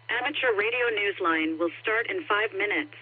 Amateur radio Newsline will start in 5 minutes.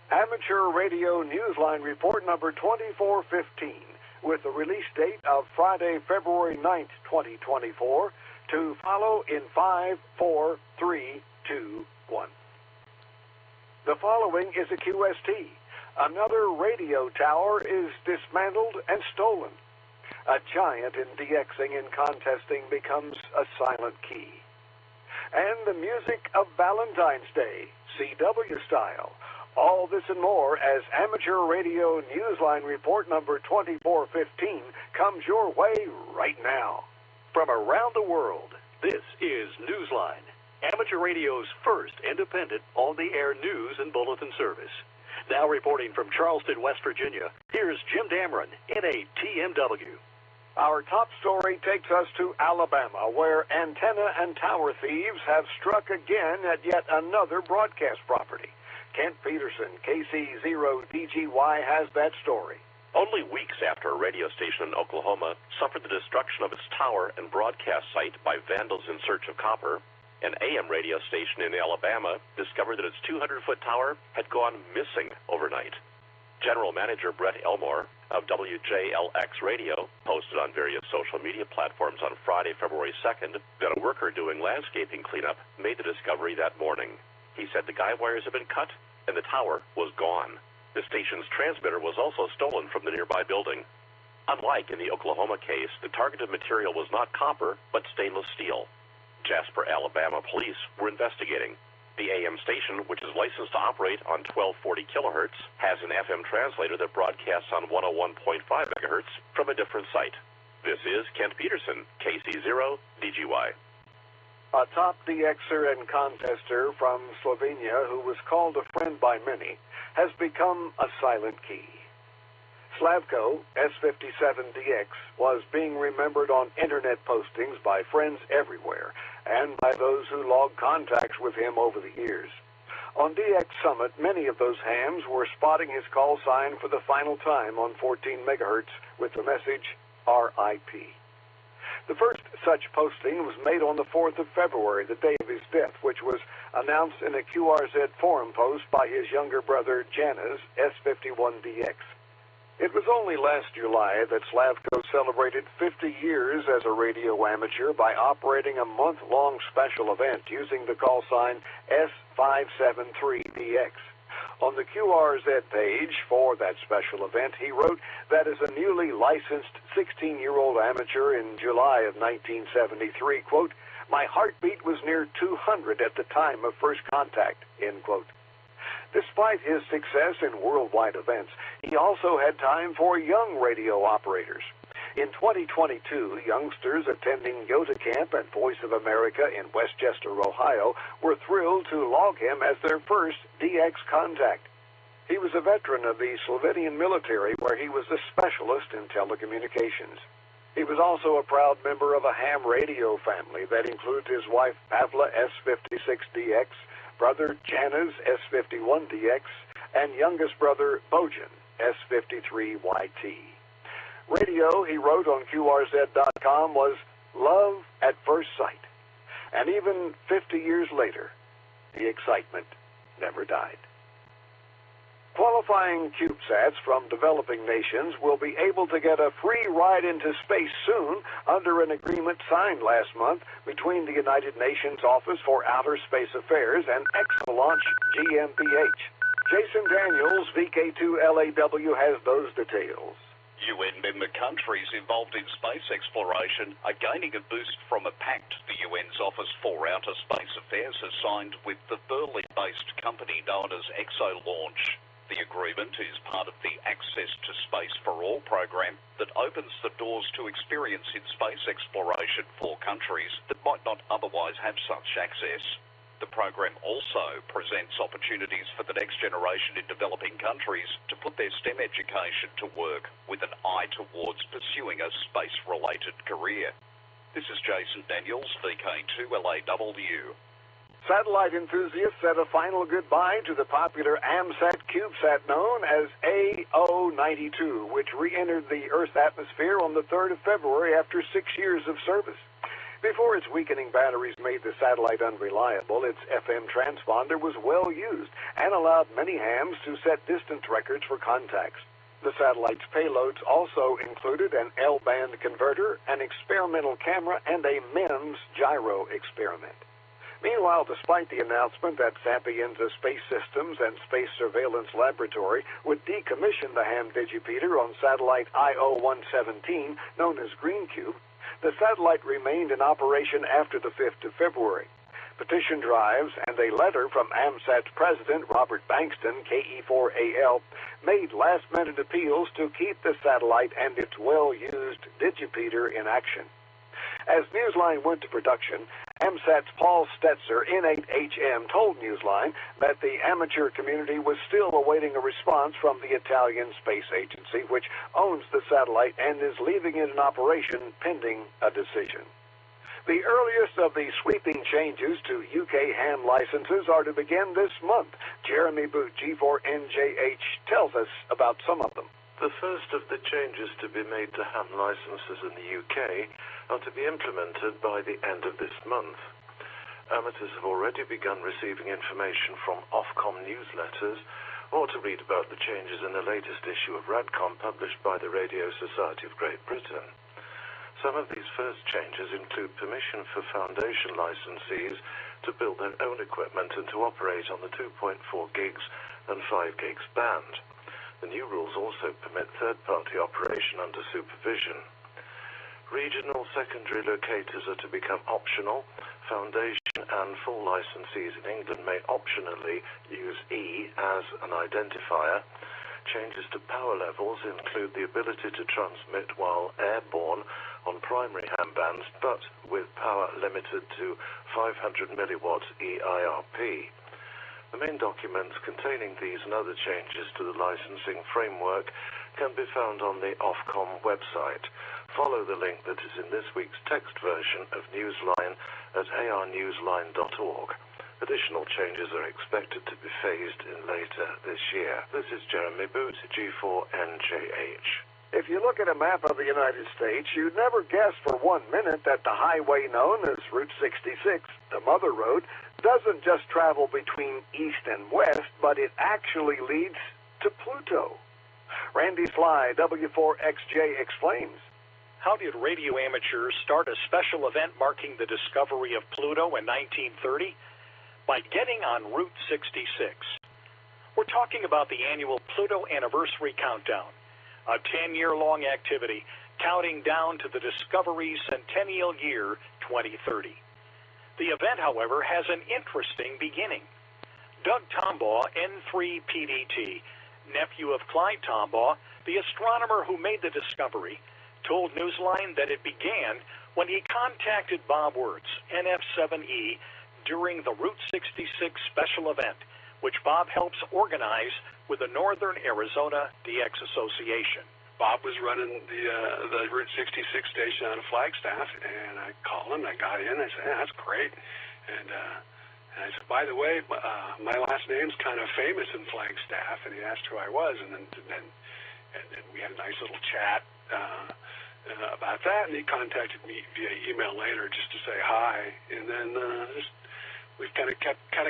Amateur Radio Newsline report number 2415 with the release date of Friday, February 9th, 2024, to follow in 5, 4, 3, 2, 1. The following is a QST. Another radio tower is dismantled and stolen. A giant in DXing and contesting becomes a silent key. And the music of Valentine's Day, CW style. All this and more as Amateur Radio Newsline report number 2415 comes your way right now. From around the world, this is Newsline, Amateur Radio's first independent on-the-air news and bulletin service. Now reporting from Charleston, West Virginia, here's Jim Dameron in a TMW. Our top story takes us to Alabama, where antenna and tower thieves have struck again at yet another broadcast property. Kent Peterson, KC0DGY, has that story. Only weeks after a radio station in Oklahoma suffered the destruction of its tower and broadcast site by vandals in search of copper, an AM radio station in Alabama discovered that its 200-foot tower had gone missing overnight. General Manager Brett Elmore of WJLX Radio posted on various social media platforms on Friday, February 2nd, that a worker doing landscaping cleanup made the discovery that morning. He said the guy wires had been cut and the tower was gone. The station's transmitter was also stolen from the nearby building. Unlike in the Oklahoma case, the targeted material was not copper, but stainless steel. Jasper, Alabama police were investigating. The AM station, which is licensed to operate on 1240 kilohertz, has an FM translator that broadcasts on 101.5 megahertz from a different site. This is Kent Peterson, KC0DGY. A top DXer and contester from Slovenia, who was called a friend by many, has become a silent key. Slavko S57DX was being remembered on internet postings by friends everywhere and by those who logged contacts with him over the years. On DX Summit, many of those hams were spotting his call sign for the final time on 14 megahertz with the message RIP. The first such posting was made on the 4th of February, the day of his death, which was announced in a QRZ forum post by his younger brother Janez S51DX. It was only last July that Slavko celebrated 50 years as a radio amateur by operating a month-long special event using the call sign S573DX. On the QRZ page for that special event, he wrote that as a newly licensed 16-year-old amateur in July of 1973, quote, "My heartbeat was near 200 at the time of first contact," end quote. Despite his success in worldwide events, he also had time for young radio operators. In 2022, youngsters attending Yoda Camp at Voice of America in Westchester, Ohio, were thrilled to log him as their first DX contact. He was a veteran of the Slovenian military, where he was a specialist in telecommunications. He was also a proud member of a ham radio family that includes his wife Pavla S56DX, brother Janez S51DX, and youngest brother Bojan S53YT. Radio, he wrote on QRZ.com, was love at first sight. And even 50 years later, the excitement never died. Qualifying CubeSats from developing nations will be able to get a free ride into space soon under an agreement signed last month between the United Nations Office for Outer Space Affairs and Echolink GmbH. Jason Daniels, VK2LAW, has those details. UN member countries involved in space exploration are gaining a boost from a pact the UN's Office for Outer Space Affairs has signed with the Berlin-based company known as Echolink. The agreement is part of the Access to Space for All program that opens the doors to experience in space exploration for countries that might not otherwise have such access. The program also presents opportunities for the next generation in developing countries to put their STEM education to work with an eye towards pursuing a space-related career. This is Jason Daniels, VK2LAW. Satellite enthusiasts said a final goodbye to the popular AMSAT CubeSat known as AO92, which re-entered the Earth's atmosphere on the 3rd of February after 6 years of service. Before its weakening batteries made the satellite unreliable, its FM transponder was well used and allowed many hams to set distance records for contacts. The satellite's payloads also included an L-band converter, an experimental camera, and a MEMS gyro experiment. Meanwhile, despite the announcement that Sapienza Space Systems and Space Surveillance Laboratory would decommission the ham digipeater on satellite IO-117, known as GreenCube, the satellite remained in operation after the 5th of February. Petition drives and a letter from AMSAT's president, Robert Bankston, KE4AL, made last-minute appeals to keep the satellite and its well-used digipeater in action. As Newsline went to production, AMSAT's Paul Stetzer, N8HM, told Newsline that the amateur community was still awaiting a response from the Italian Space Agency, which owns the satellite and is leaving it in operation pending a decision. The earliest of the sweeping changes to UK ham licenses are to begin this month. Jeremy Boot, G4NJH, tells us about some of them. The first of the changes to be made to ham licenses in the UK are to be implemented by the end of this month. Amateurs have already begun receiving information from Ofcom newsletters or to read about the changes in the latest issue of Radcom published by the Radio Society of Great Britain. Some of these first changes include permission for foundation licensees to build their own equipment and to operate on the 2.4 gigs and 5 gigs band. The new rules also permit third-party operation under supervision. Regional secondary locators are to become optional. Foundation and full licensees in England may optionally use E as an identifier. Changes to power levels include the ability to transmit while airborne on primary ham bands, but with power limited to 500 milliwatts EIRP. The main documents containing these and other changes to the licensing framework can be found on the Ofcom website. Follow the link that is in this week's text version of Newsline at arnewsline.org. Additional changes are expected to be phased in later this year. This is Jeremy Boot, G4NJH. If you look at a map of the United States, you'd never guess for 1 minute that the highway known as Route 66, the Mother Road, doesn't just travel between east and west, but it actually leads to Pluto. Randy Sly, W4XJ, explains. How did radio amateurs start a special event marking the discovery of Pluto in 1930? By getting on Route 66. We're talking about the annual Pluto Anniversary Countdown, a 10-year-long activity counting down to the discovery's centennial year, 2030. The event, however, has an interesting beginning. Doug Tombaugh, N3PDT, nephew of Clyde Tombaugh, the astronomer who made the discovery, told Newsline that it began when he contacted Bob Wirtz, NF7E, during the Route 66 special event, which Bob helps organize with the Northern Arizona DX Association. Bob was running the Route 66 station out of Flagstaff, and I called him. I got in. I said, that's great. And I said, by the way, my last name's kind of famous in Flagstaff. And he asked who I was, and then we had a nice little chat about that. And he contacted me via email later just to say hi. And then we kind of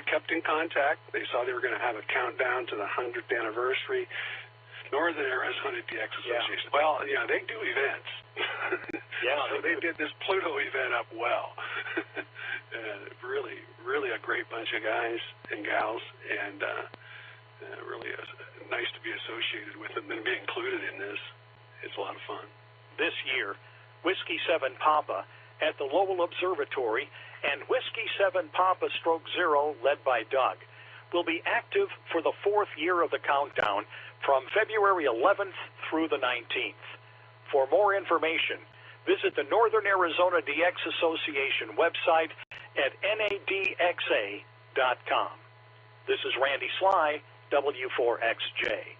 kept in contact. They saw they were going to have a countdown to the 100th anniversary. Northern Arizona DX Association. Yeah. Well, yeah, they do events. Yeah, so they did this Pluto event up well. Really a great bunch of guys and gals, and really nice to be associated with them and be included in this. It's a lot of fun. This year, Whiskey 7 Papa at the Lowell Observatory and Whiskey 7 Papa Stroke 0, led by Doug, will be active for the 4th year of the countdown from February 11th through the 19th. For more information, visit the Northern Arizona DX Association website at nadxa.com. This is Randy Sly, W4XJ.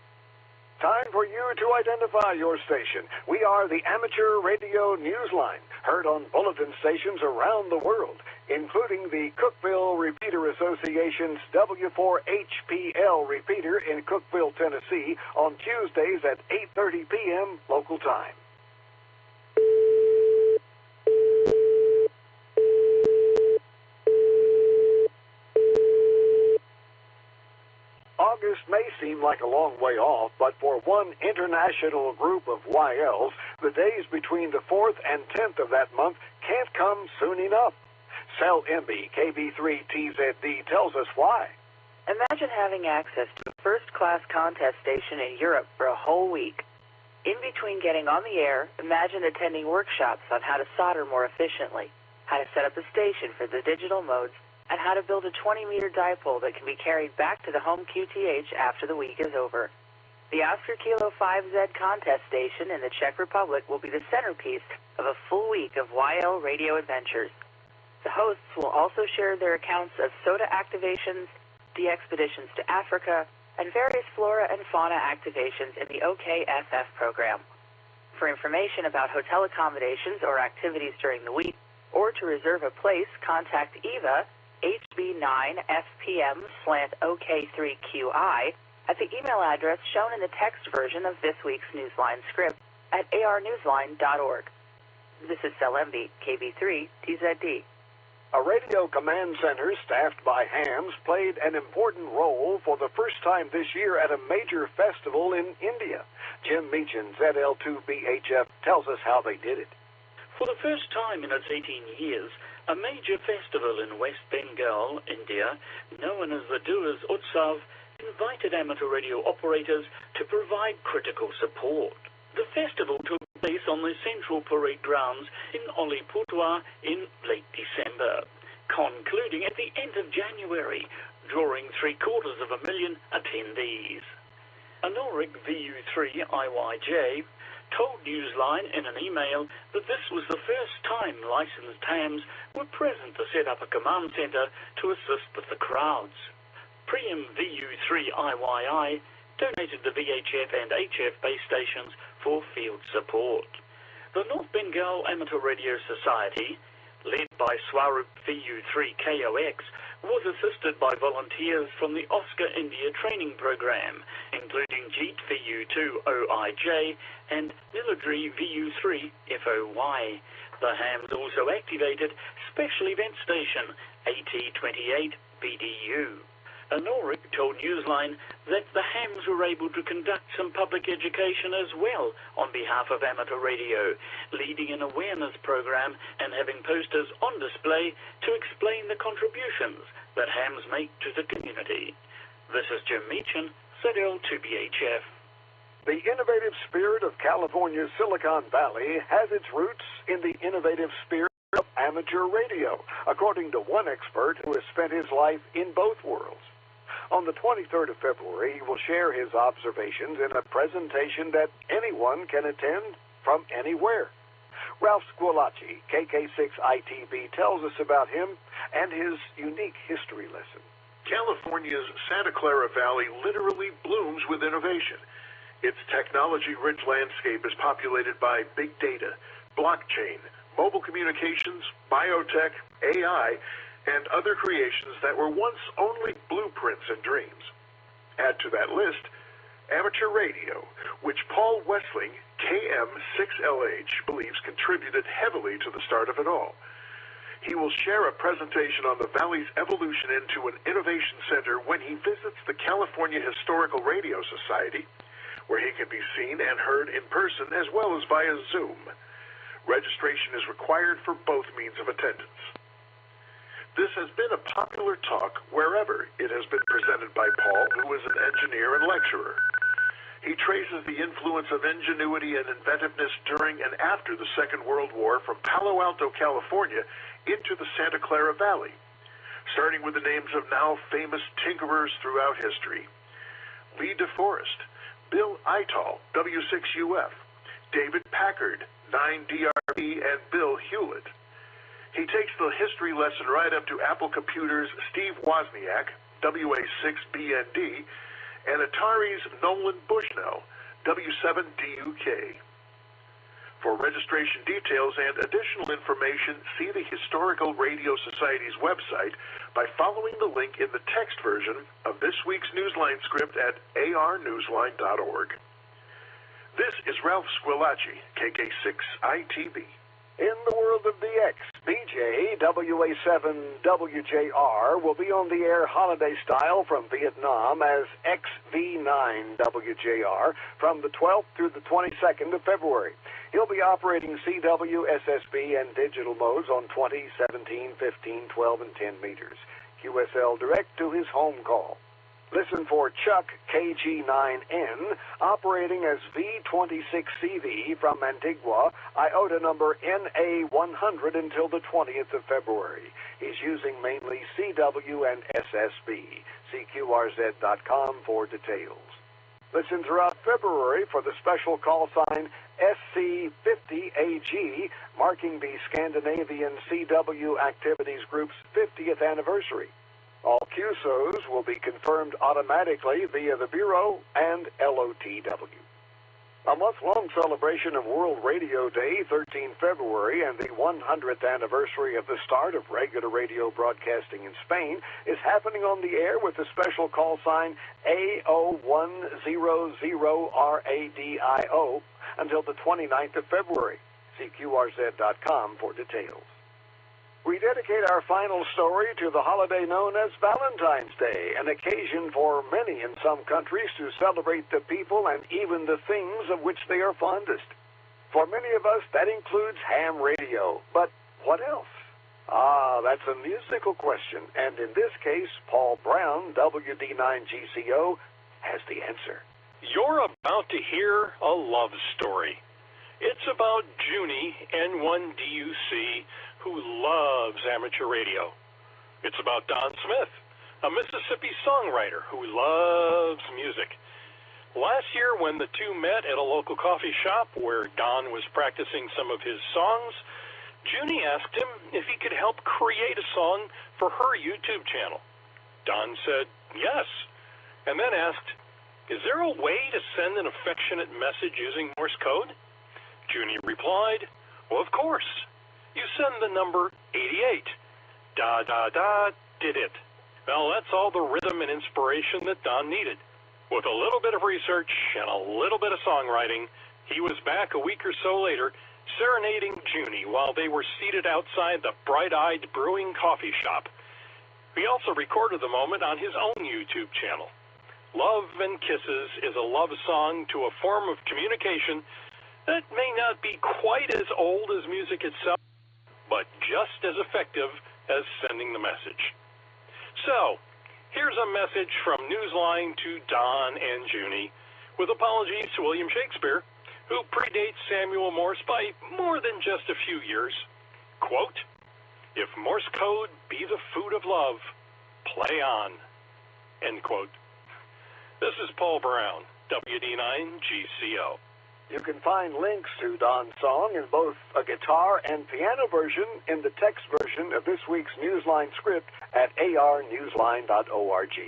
Time for you to identify your station. We are the Amateur Radio Newsline, heard on bulletin stations around the world, including the Cookeville Repeater Association's W4HPL repeater in Cookeville, Tennessee, on Tuesdays at 8:30 p.m. local time. seem like a long way off, but for one international group of YLs, the days between the 4th and 10th of that month can't come soon enough. Cell MB KB3TZD tells us why. Imagine having access to a first-class contest station in Europe for a whole week. In between getting on the air, imagine attending workshops on how to solder more efficiently, how to set up a station for the digital modes, and how to build a 20-meter dipole that can be carried back to the home QTH after the week is over. The Oscar Kilo 5Z contest station in the Czech Republic will be the centerpiece of a full week of YL radio adventures. The hosts will also share their accounts of SOTA activations, the expeditions to Africa, and various flora and fauna activations in the OKFF program. For information about hotel accommodations or activities during the week, or to reserve a place, contact Eva, HB9FPM/OK3QI, at the email address shown in the text version of this week's Newsline script at arnewsline.org. This is Cell MB, KB3TZD. A radio command center staffed by hams played an important role for the first time this year at a major festival in India. Jim Meechan, ZL2BHF, tells us how they did it. For the first time in its 18 years, a major festival in West Bengal, India, known as the Duas Utsav, invited amateur radio operators to provide critical support. The festival took place on the Central Parade grounds in Alipurduar in late December, concluding at the end of January, drawing 750,000 attendees. Anorik VU3 IYJ told Newsline in an email that this was the first time licensed hams were present to set up a command center to assist with the crowds. Preamp VU3 IYI donated the VHF and HF base stations for field support. The North Bengal Amateur Radio Society, led by Swarup VU3 KOX, was assisted by volunteers from the Oscar India training program, including Jeet VU2 OIJ and Military VU3 FOY. The hams also activated Special Event Station AT28 BDU. Anorik told Newsline that the hams were able to conduct some public education as well on behalf of amateur radio, leading an awareness program and having posters on display to explain the contributions that hams make to the community. This is Jim Meechan, ZL2BHF. The innovative spirit of California's Silicon Valley has its roots in the innovative spirit of amateur radio, according to one expert who has spent his life in both worlds. On the 23rd of February, he will share his observations in a presentation that anyone can attend from anywhere. Ralph Squillace, KK6ITB, tells us about him and his unique history lesson. California's Santa Clara Valley literally blooms with innovation. Its technology-rich landscape is populated by big data, blockchain, mobile communications, biotech, AI, and other creations that were once only blueprints and dreams. Add to that list amateur radio, which Paul Wessling, KM6LH, believes contributed heavily to the start of it all. He will share a presentation on the Valley's evolution into an innovation center when he visits the California Historical Radio Society, where he can be seen and heard in person as well as via Zoom. Registration is required for both means of attendance. This has been a popular talk wherever it has been presented by Paul, who is an engineer and lecturer. He traces the influence of ingenuity and inventiveness during and after the Second World War from Palo Alto, California, into the Santa Clara Valley, starting with the names of now famous tinkerers throughout history. Lee DeForest, Bill Eitel, W6UF, David Packard, 9DRB, and Bill Hewlett. He takes the history lesson right up to Apple Computer's Steve Wozniak, WA6BND, and Atari's Nolan Bushnell, W7DUK. For registration details and additional information, see the Historical Radio Society's website by following the link in the text version of this week's Newsline script at arnewsline.org. This is Ralph Squillace, KK6ITB. In the world of the X, BJ WA7WJR will be on the air holiday style from Vietnam as XV9WJR from the 12th through the 22nd of February. He'll be operating CW, SSB, and digital modes on 20, 17, 15, 12, and 10 meters. QSL direct to his home call. Listen for Chuck KG9N operating as V26CV from Antigua, IOTA number NA100 until the 20th of February. He's using mainly CW and SSB. See QRZ.com for details. Listen throughout February for the special call sign SC50AG, marking the Scandinavian CW Activities Group's 50th anniversary. All QSOs will be confirmed automatically via the Bureau and LOTW. A month-long celebration of World Radio Day, 13 February, and the 100th anniversary of the start of regular radio broadcasting in Spain is happening on the air with the special call sign A0100RADIO until the 29th of February. See QRZ.com for details. We dedicate our final story to the holiday known as Valentine's Day, an occasion for many in some countries to celebrate the people and even the things of which they are fondest. For many of us, that includes ham radio. But what else? That's a musical question, and in this case, Paul Brown, WD9GCO, has the answer. You're about to hear a love story. It's about Junie, N1DUC, who loves amateur radio. It's about Don Smith, a Mississippi songwriter who loves music. Last year, when the two met at a local coffee shop where Don was practicing some of his songs, Junie asked him if he could help create a song for her YouTube channel. Don said yes, and then asked, "Is there a way to send an affectionate message using Morse code?" Junie replied, "Well, of course. You send the number 88. Da, da, da, did it." Well, that's all the rhythm and inspiration that Don needed. With a little bit of research and a little bit of songwriting, he was back a week or so later serenading Junie while they were seated outside the Bright-Eyed Brewing coffee shop. He also recorded the moment on his own YouTube channel. Love and Kisses is a love song to a form of communication that may not be quite as old as music itself, but just as effective as sending the message. So, here's a message from Newsline to Don and Junie, with apologies to William Shakespeare, who predates Samuel Morse by more than just a few years. Quote, "If Morse code be the food of love, play on." End quote. This is Paul Brown, WD9GCO. You can find links to Don's song in both a guitar and piano version in the text version of this week's Newsline script at arnewsline.org.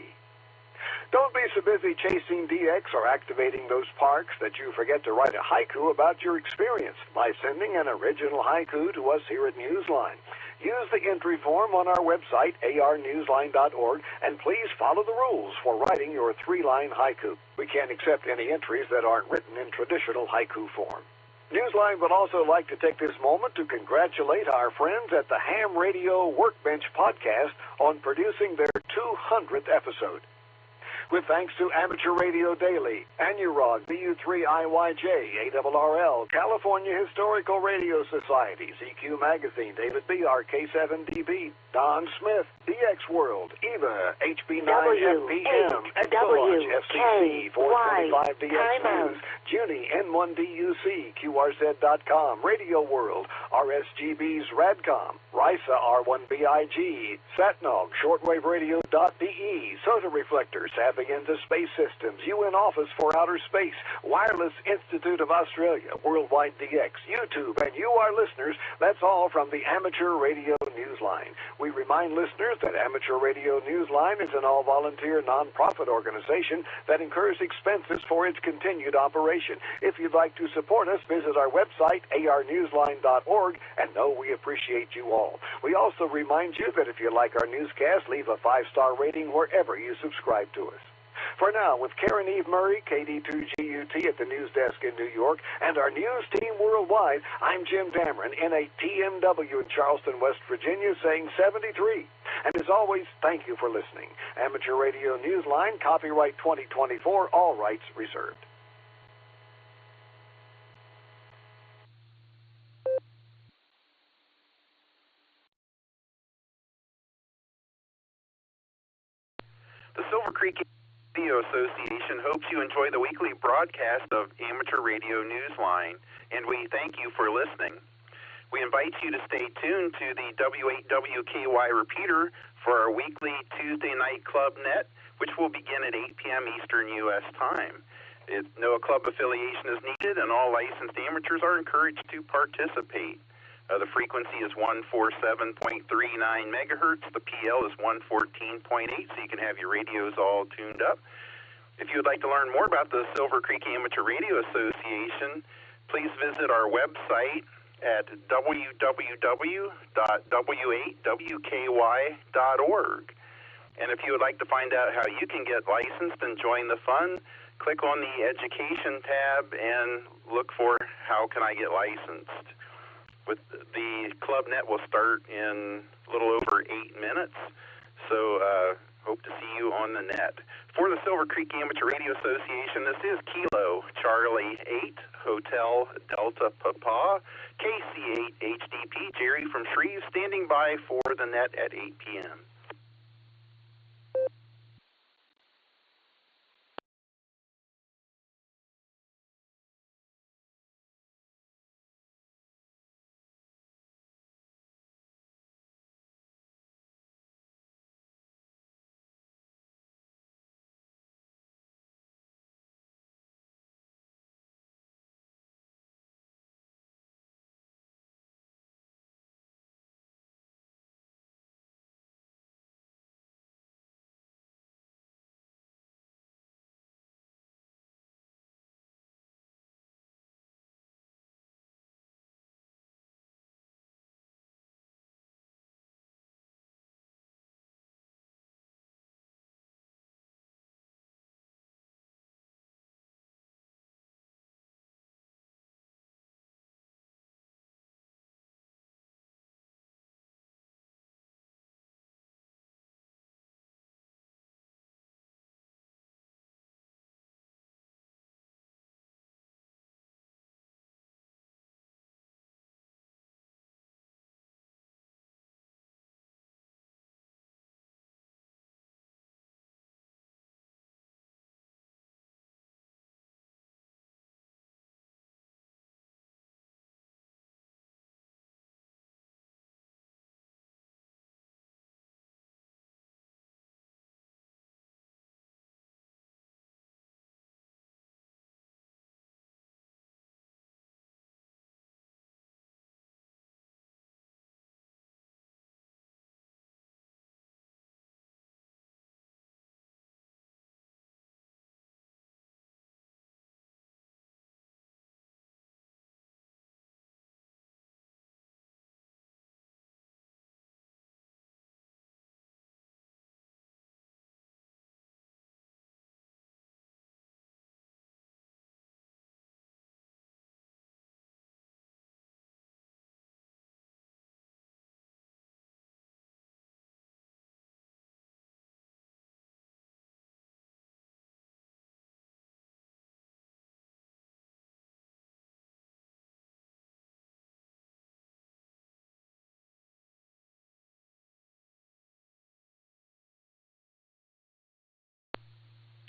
Don't be so busy chasing DX or activating those parks that you forget to write a haiku about your experience by sending an original haiku to us here at Newsline. Use the entry form on our website, arnewsline.org, and please follow the rules for writing your 3-line haiku. We can't accept any entries that aren't written in traditional haiku form. Newsline would also like to take this moment to congratulate our friends at the Ham Radio Workbench podcast on producing their 200th episode. With thanks to Amateur Radio Daily, Anurag, BU3IYJ, ARRL, California Historical Radio Society, CQ Magazine, David B, RK7DB, Don Smith, DX World, EVA, HB9FPM, Exolaunch, FCC, 425DX News, Junie, N1DUC, QRZ.com, Radio World, RSGB's Radcom, RISA, R1BIG, Satnog, ShortwaveRadio.de, Soda Reflector, Into Space Systems, UN Office for Outer Space, Wireless Institute of Australia, Worldwide DX, YouTube, and you, our listeners. That's all from the Amateur Radio Newsline. We remind listeners that Amateur Radio Newsline is an all-volunteer, non-profit organization that incurs expenses for its continued operation. If you'd like to support us, visit our website, arnewsline.org, and know we appreciate you all. We also remind you that if you like our newscast, leave a 5-star rating wherever you subscribe to us. For now, with Karen Eve Murray, KD2GUT at the news desk in New York, and our news team worldwide, I'm Jim Dameron in a TMW in Charleston, West Virginia, saying 73. And as always, thank you for listening. Amateur Radio Newsline, copyright 2024, all rights reserved. The Silvercreek Radio Association hopes you enjoy the weekly broadcast of Amateur Radio Newsline, and we thank you for listening. We invite you to stay tuned to the W8WKY repeater for our weekly Tuesday night Club Net, which will begin at 8 p.m. Eastern U.S. time. No club affiliation is needed, and all licensed amateurs are encouraged to participate. The frequency is 147.39 megahertz. The PL is 114.8, so you can have your radios all tuned up. If you would like to learn more about the Silvercreek Amateur Radio Association, please visit our website at www.w8wky.org. And if you would like to find out how you can get licensed and join the fun, click on the Education tab and look for How Can I Get Licensed. With the Club Net will start in a little over 8 minutes, so hope to see you on the net. For the Silvercreek Amateur Radio Association, this is Kilo Charlie 8 Hotel Delta Papa KC8 HDP Jerry from SHREVE standing by for the net at 8 p.m.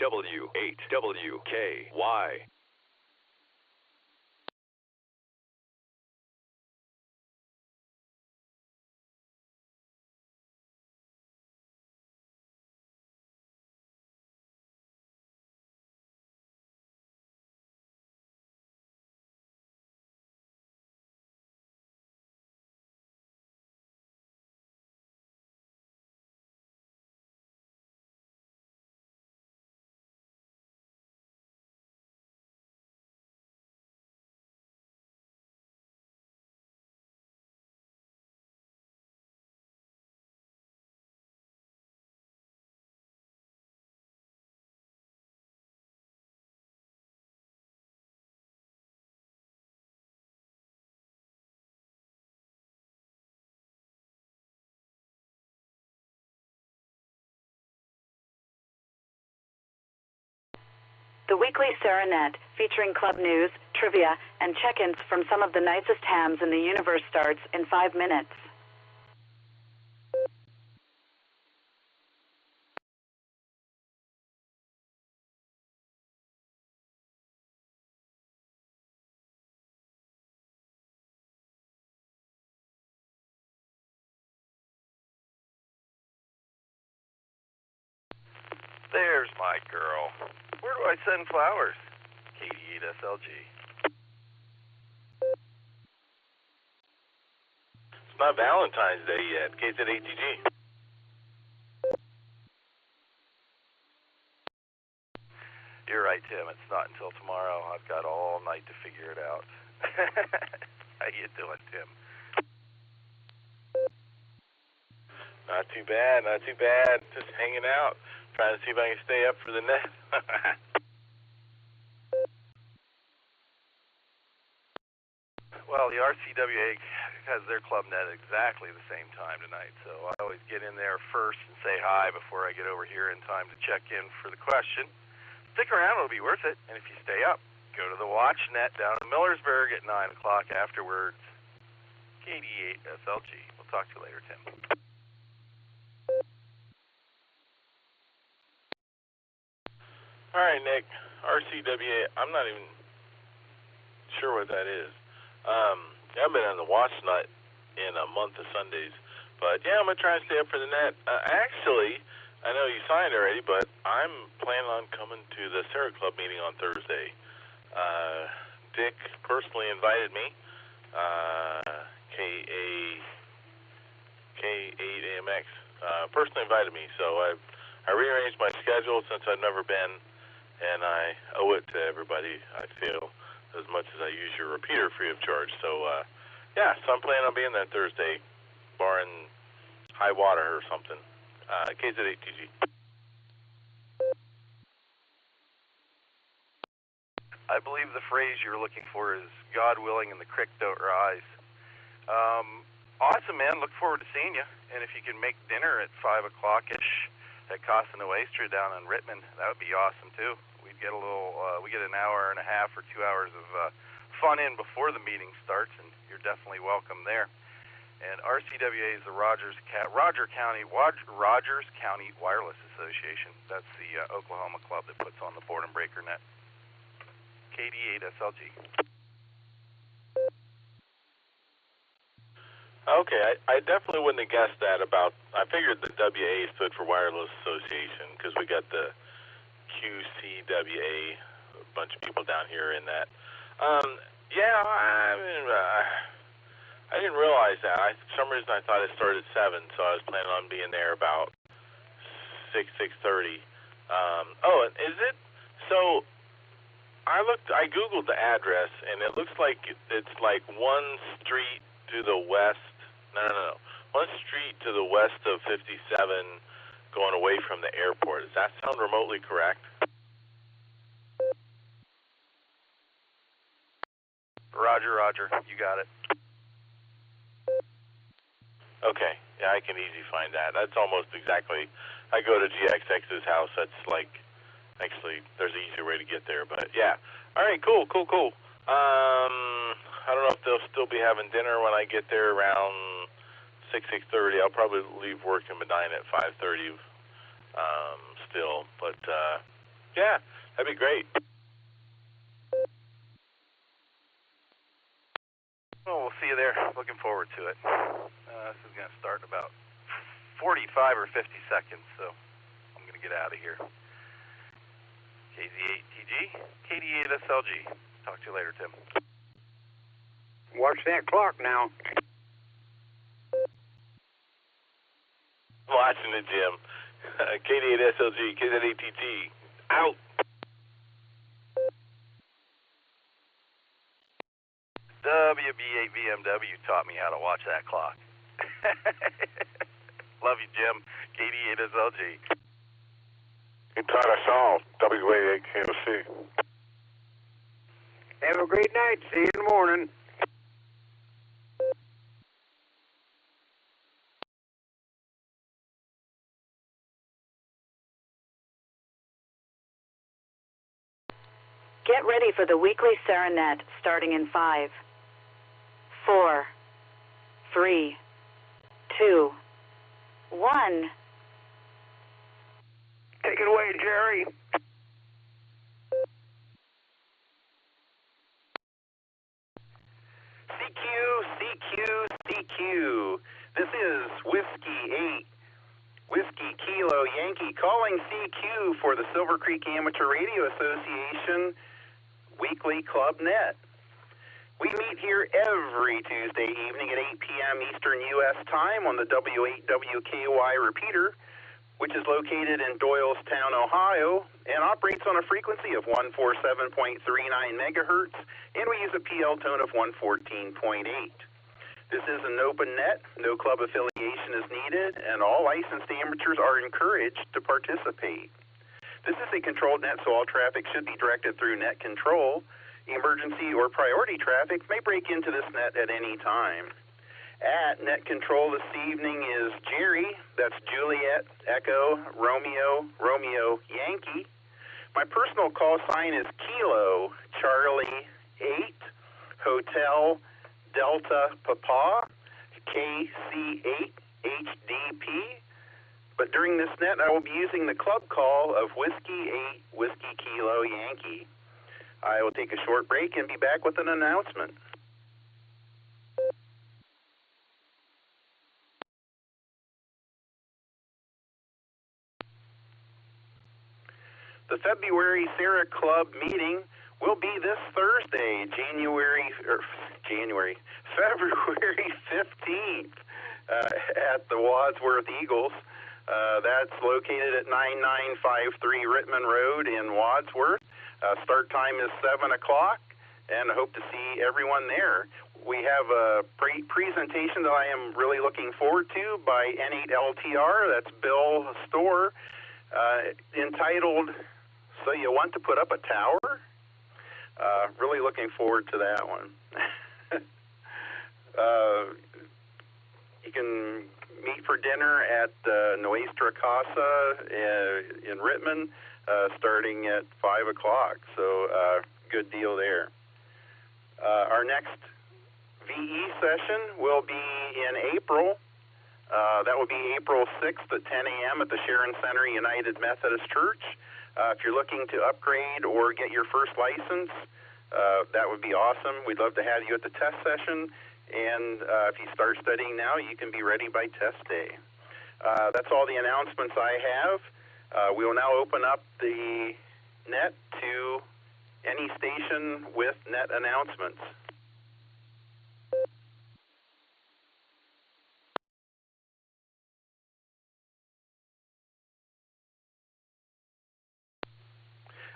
W8WKY. The weekly Serenet, featuring club news, trivia, and check-ins from some of the nicest hams in the universe starts in 5 minutes. There's my girl. Where do I send flowers? KD8SLG. It's not Valentine's Day yet. KZ8TG. You're right, Tim. It's not until tomorrow. I've got all night to figure it out. How you doing, Tim? Not too bad, not too bad. Just hanging out, trying to see if I can stay up for the net. Well, the RCWA has their club net at exactly the same time tonight, so I always get in there first and say hi before I get over here in time to check in for the question. Stick around, it'll be worth it. And if you stay up, go to the watch net down in Millersburg at 9 o'clock afterwards. KD8SLG. We'll talk to you later, Tim. All right, Nick. RCWA, I'm not even sure what that is. I haven't been on the watch net in a month of Sundays. But, yeah, I'm going to try and stay up for the net. Actually, I know you signed already, but I'm planning on coming to the Sarah Club meeting on Thursday. Dick personally invited me, K8AMX, personally invited me. So I rearranged my schedule since I've never been, and I owe it to everybody, I feel, as much as I use your repeater free of charge. So, yeah, so I'm planning on being there Thursday, barring high water or something. KZ8TG. I believe the phrase you're looking for is God willing and the creek don't rise. Awesome, man. Look forward to seeing you. And if you can make dinner at 5 o'clock-ish at Casa Nuestra down in Rittman, that would be awesome, too. We'd get a little, we get an hour and a half or 2 hours of fun in before the meeting starts, and you're definitely welcome there. And RCWA is the Rogers County Wireless Association. That's the Oklahoma club that puts on the board and breaker net. KD8SLG. Okay, I definitely wouldn't have guessed that about, I figured the WA stood for Wireless Association because we got the QCWA, a bunch of people down here in that. Yeah, I didn't realize that. For some reason, I thought it started at 7, so I was planning on being there about 6:30. Oh, and is it? So I Googled the address, and it looks like it's like one street to the west. No. One street to the west of 57, going away from the airport. Does that sound remotely correct? Roger. You got it. Okay. Yeah, I can easily find that. That's almost exactly. I go to GXX's house. That's like, actually, there's an easier way to get there. But yeah. All right. Cool. I don't know if they'll still be having dinner when I get there around 6:30. I'll probably leave work in Medina at 5:30 still. But yeah, that'd be great. Well, we'll see you there. Looking forward to it. This is going to start in about 45 or 50 seconds, so I'm going to get out of here. KZ8TG, KD8SLG. Talk to you later, Tim. Watch that clock now. Watching it, Jim. KD8SLG, KZ8TG. Out. WB8VMW taught me how to watch that clock. Love you, Jim. KD8SLG. He taught us all. WA8KOC. Have a great night. See you in the morning. Get ready for the weekly Serenet starting in 5, 4, 3, 2, 1. Take it away, Jerry. CQ. This is Whiskey 8, Whiskey Kilo Yankee calling CQ for the Silvercreek Amateur Radio Association Weekly Club Net. We meet here every Tuesday evening at 8 p.m. Eastern U.S. time on the W8WKY repeater, which is located in Doylestown, Ohio, and operates on a frequency of 147.39 megahertz, and we use a PL tone of 114.8. This is an open net, no club affiliation is needed, and all licensed amateurs are encouraged to participate. This is a controlled net, so all traffic should be directed through net control. Emergency or priority traffic may break into this net at any time. At net control this evening is Jerry, that's Juliet, Echo, Romeo, Yankee. My personal call sign is Kilo, Charlie 8, Hotel, Delta, Papa, KC8, HDP. But during this net, I will be using the club call of Whiskey 8, Whiskey Kilo, Yankee. I will take a short break and be back with an announcement. The February Sarah Club meeting will be this Thursday, February 15th at the Wadsworth Eagles. That's located at 9953 Rittman Road in Wadsworth. Start time is 7 o'clock, and I hope to see everyone there. We have a presentation that I am really looking forward to by N8LTR, that's Bill Storr, entitled, So You Want to Put Up a Tower? Really looking forward to that one. You can meet for dinner at Nuestra Casa in Rittman, starting at 5 o'clock, so good deal there. Our next VE session will be in April. That will be April 6th at 10 a.m. at the Sharon Center United Methodist Church. If you're looking to upgrade or get your first license, that would be awesome. We'd love to have you at the test session, and if you start studying now, you can be ready by test day. That's all the announcements I have. We will now open up the net to any station with net announcements.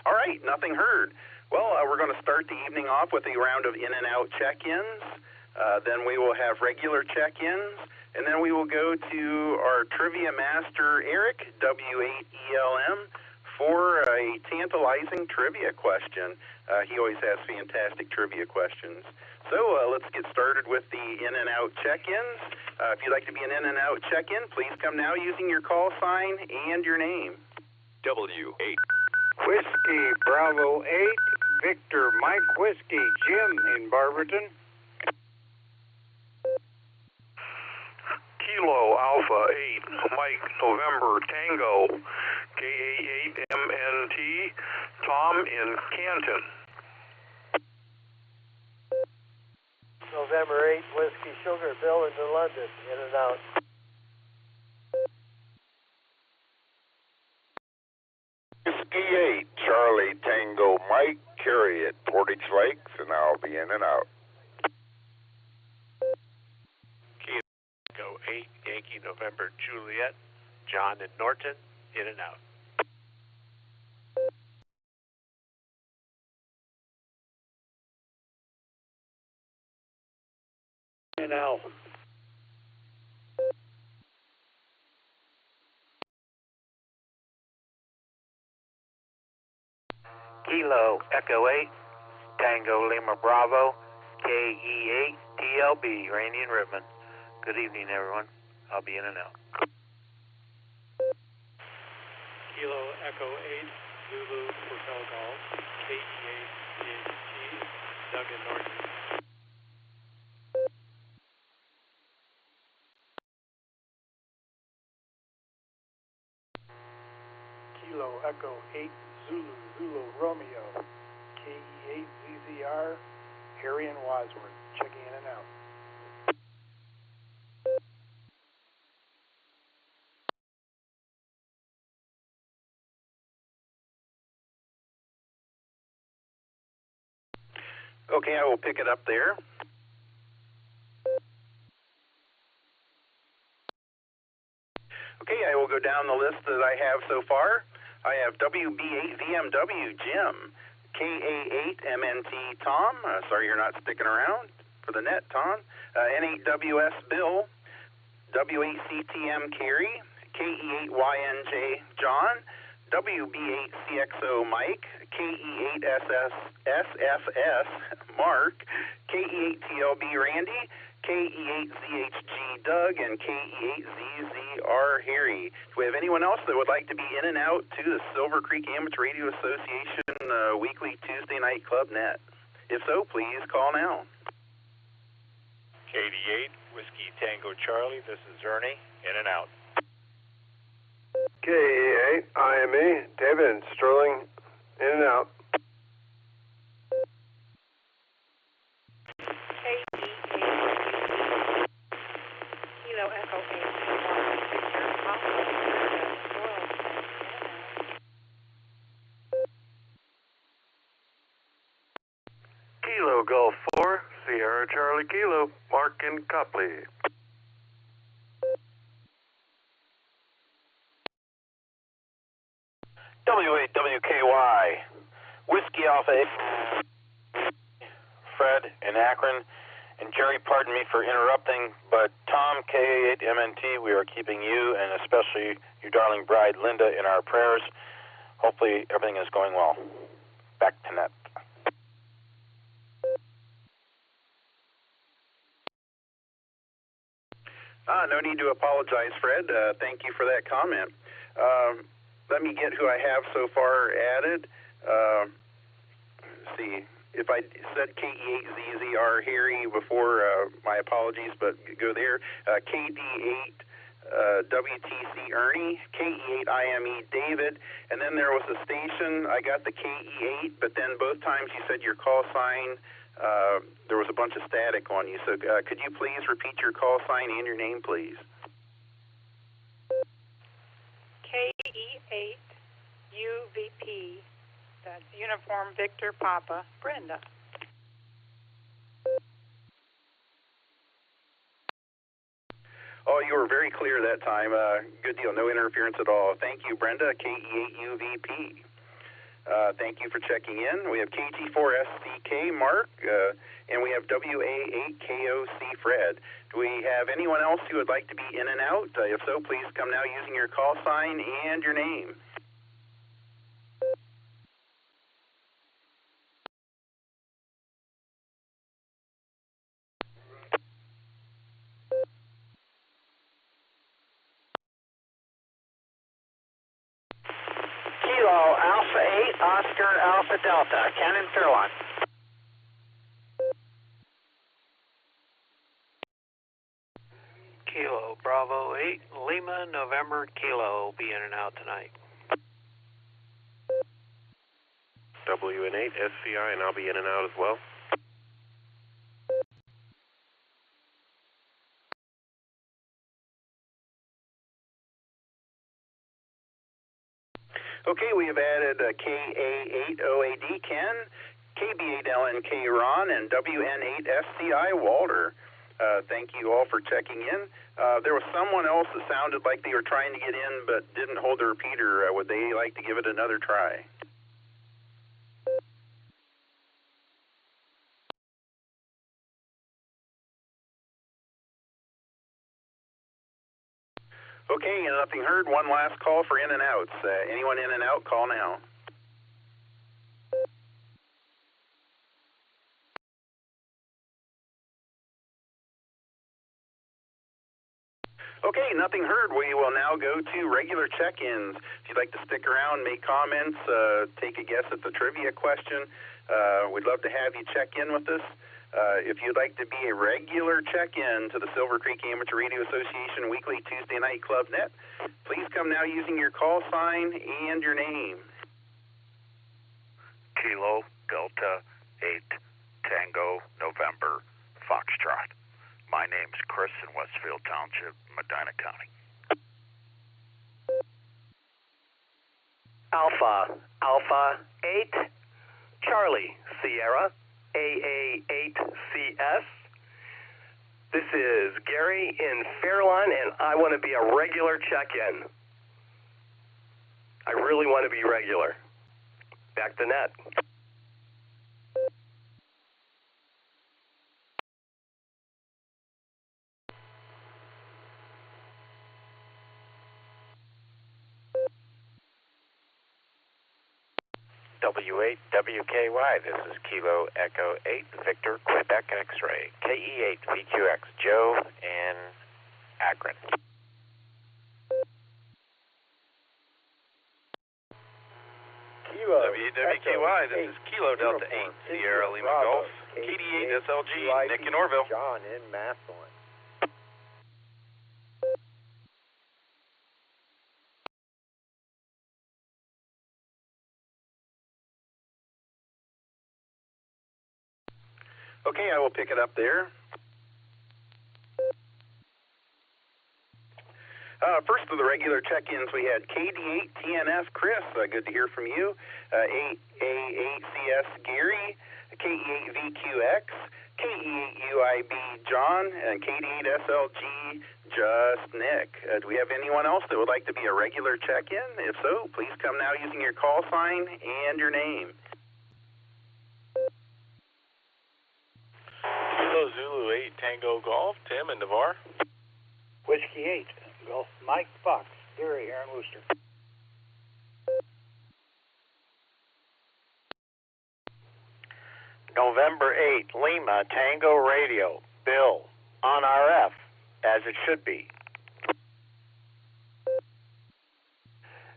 All right, nothing heard. Well, we're going to start the evening off with a round of in and out check-ins. Then we will have regular check-ins, and then we will go to our trivia master, Eric, W8ELM, for a tantalizing trivia question. He always has fantastic trivia questions. So let's get started with the in and out check-ins. If you'd like to be an in and out check-in, please come now using your call sign and your name. W8. Whiskey Bravo 8, Victor Mike Whiskey, Jim in Barberton. Kilo Alpha 8, Mike November Tango, KA8MNT, Tom in Canton. November 8, Whiskey Sugar, Bill into London, in and out. Whiskey 8, Charlie Tango Mike, Carry at Portage Lakes, and I'll be in and out. Kilo 8, Yankee November Juliet, John in Norton, in and out. And out. Kilo Echo 8, Tango Lima Bravo, KE8 TLB, Randy and Rittman. Good evening, everyone. I'll be in and out. Kilo Echo 8, Zulu Hotel Golf, KE8 Doug and Norton. Kilo Echo 8 Zulu Zulu Romeo KE8ZZR Harry and Wadsworth checking in and out. Okay, I will pick it up there. Okay, I will go down the list that I have so far. I have WB8VMW Jim, KA8MNT Tom. Sorry you're not sticking around for the net, Tom. N8WS Bill, W8CTM Carrie, KE8YNJ John, WB8CXO Mike, KE8SSFS Mark, KE8TLB Randy, KE8ZHG Doug, and KE8ZZR Harry. Do we have anyone else that would like to be in and out to the Silvercreek Amateur Radio Association weekly Tuesday night club net? If so, please call now. KD8, Whiskey Tango Charlie, this is Ernie, in and out. KE8, IME, David and Sterling, in and out. Kilo Echo 8, Kilo Golf 4, Sierra Charlie Kilo, Mark and Copley. W8WKY, Whiskey Alpha 8, Fred in Akron, and Jerry, pardon me for interrupting, but Tom, KA8MNT, we are keeping you and especially your darling bride, Linda, in our prayers. Hopefully everything is going well. Back to net. No need to apologize, Fred. Thank you for that comment. Let me get who I have so far added. Let's see. If I said KE8ZZR Harry before, my apologies, but go there. KD8 WTC Ernie, KE8IME David, and then there was a station. I got the KE8, but then both times you said your call sign, there was a bunch of static on you. So could you please repeat your call sign and your name, please? KE8 UVP, that's Uniform Victor Papa, Brenda. Oh, you were very clear that time. Good deal. No interference at all. Thank you, Brenda, KE8UVP. Thank you for checking in. We have KG4SCK Mark, and we have WA8KOC Fred. Do we have anyone else who would like to be in and out? If so, please come now using your call sign and your name. Kilo Alpha 8, Oscar Alpha Delta, Cannon Fairlawn. Kilo Bravo 8, Lima November Kilo, be in and out tonight. WN8 SCI, and I'll be in and out as well. Okay, we have added KA8OAD Ken, KB8LNK Ron, and WN8SCI Walter. Thank you all for checking in. There was someone else that sounded like they were trying to get in but didn't hold the repeater. Would they like to give it another try? Okay, nothing heard. One last call for in and outs. Anyone in and out, call now. Okay, nothing heard. We will now go to regular check-ins. If you'd like to stick around, make comments, take a guess at the trivia question, We'd love to have you check in with us. If you'd like to be a regular check-in to the Silvercreek Amateur Radio Association Weekly Tuesday Night Club Net, please come now using your call sign and your name. Kilo Delta 8 Tango November Foxtrot. My name's Chris in Westfield Township, Medina County. Alpha 8 Charlie Sierra AA8CS. This is Gary in Fairlawn, and I want to be a regular check-in. I really want to be regular. Back to net. W8WKY, this is Kilo Echo 8, Victor, Quebec X-Ray, KE8 VQX, Joe in Akron. Kilo WWKY, this is Kilo Delta 8, Sierra Lima Golf, KD8 SLG, Nick in Orville. John in Massillon. Okay, I will pick it up there. First of the regular check-ins, we had KD8TNF Chris, good to hear from you. A8CS Gary, KE8VQX, KE8UIB John, and KD8SLG Just Nick. Do we have anyone else that would like to be a regular check-in? If so, please come now using your call sign and your name. Kilo Zulu 8 Tango Golf, Tim and Navarre. Whiskey 8 Golf Mike Fox, Gary here in Worcester. November 8 Lima Tango Radio, Bill, on RF, as it should be.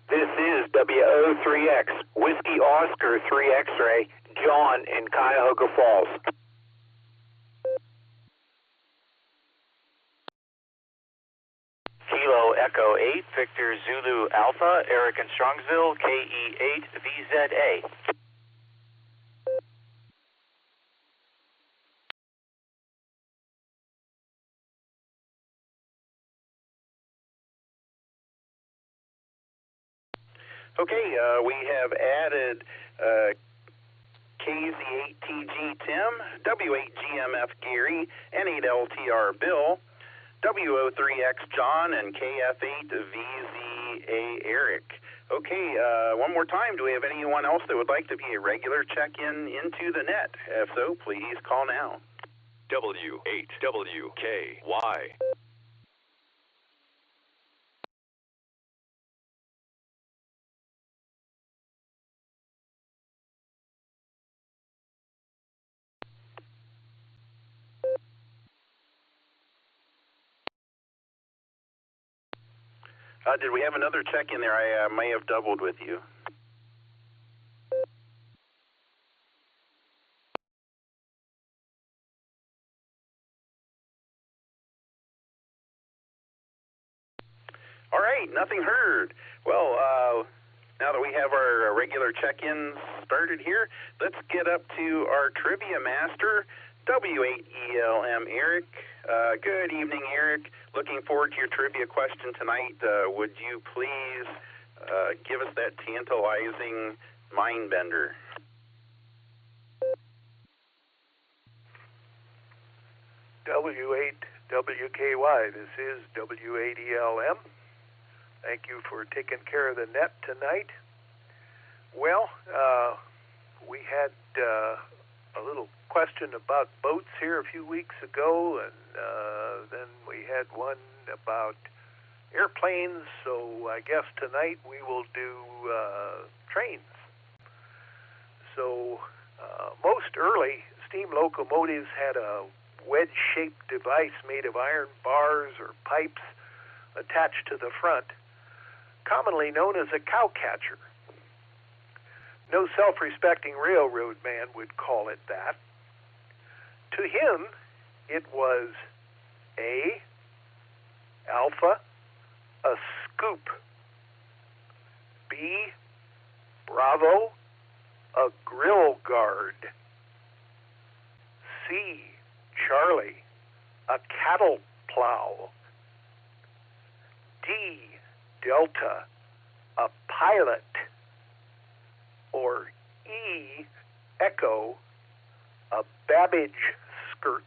This is WO3X, Whiskey Oscar 3 X-Ray, John in Cuyahoga Falls. Kilo Echo 8, Victor Zulu Alpha, Eric in Strongsville, KE8 VZA. Okay, we have added KZ8TG Tim, W8GMF Gary, N8LTR Bill, WO3X John, and KF8VZA Eric. Okay, one more time, do we have anyone else that would like to be a regular check-in into the net? If so, please call now. W8WKY. Did we have another check in there? I may have doubled with you. All right, nothing heard. Well, now that we have our regular check-ins started here, let's get up to our trivia master, W8ELM Eric. Good evening, Eric. Looking forward to your trivia question tonight. Would you please give us that tantalizing mind bender? W8WKY. This is W8ELM. Thank you for taking care of the net tonight. Well, we had a little question about boats here a few weeks ago, and then we had one about airplanes, so I guess tonight we will do trains. So most early steam locomotives had a wedge-shaped device made of iron bars or pipes attached to the front, commonly known as a cow catcher. No self-respecting railroad man would call it that. To him, it was A, alpha, a scoop. B, Bravo, a grill guard. C, Charlie, a cattle plow. D, Delta, a pilot. Or E, Echo, a Babbage skirt.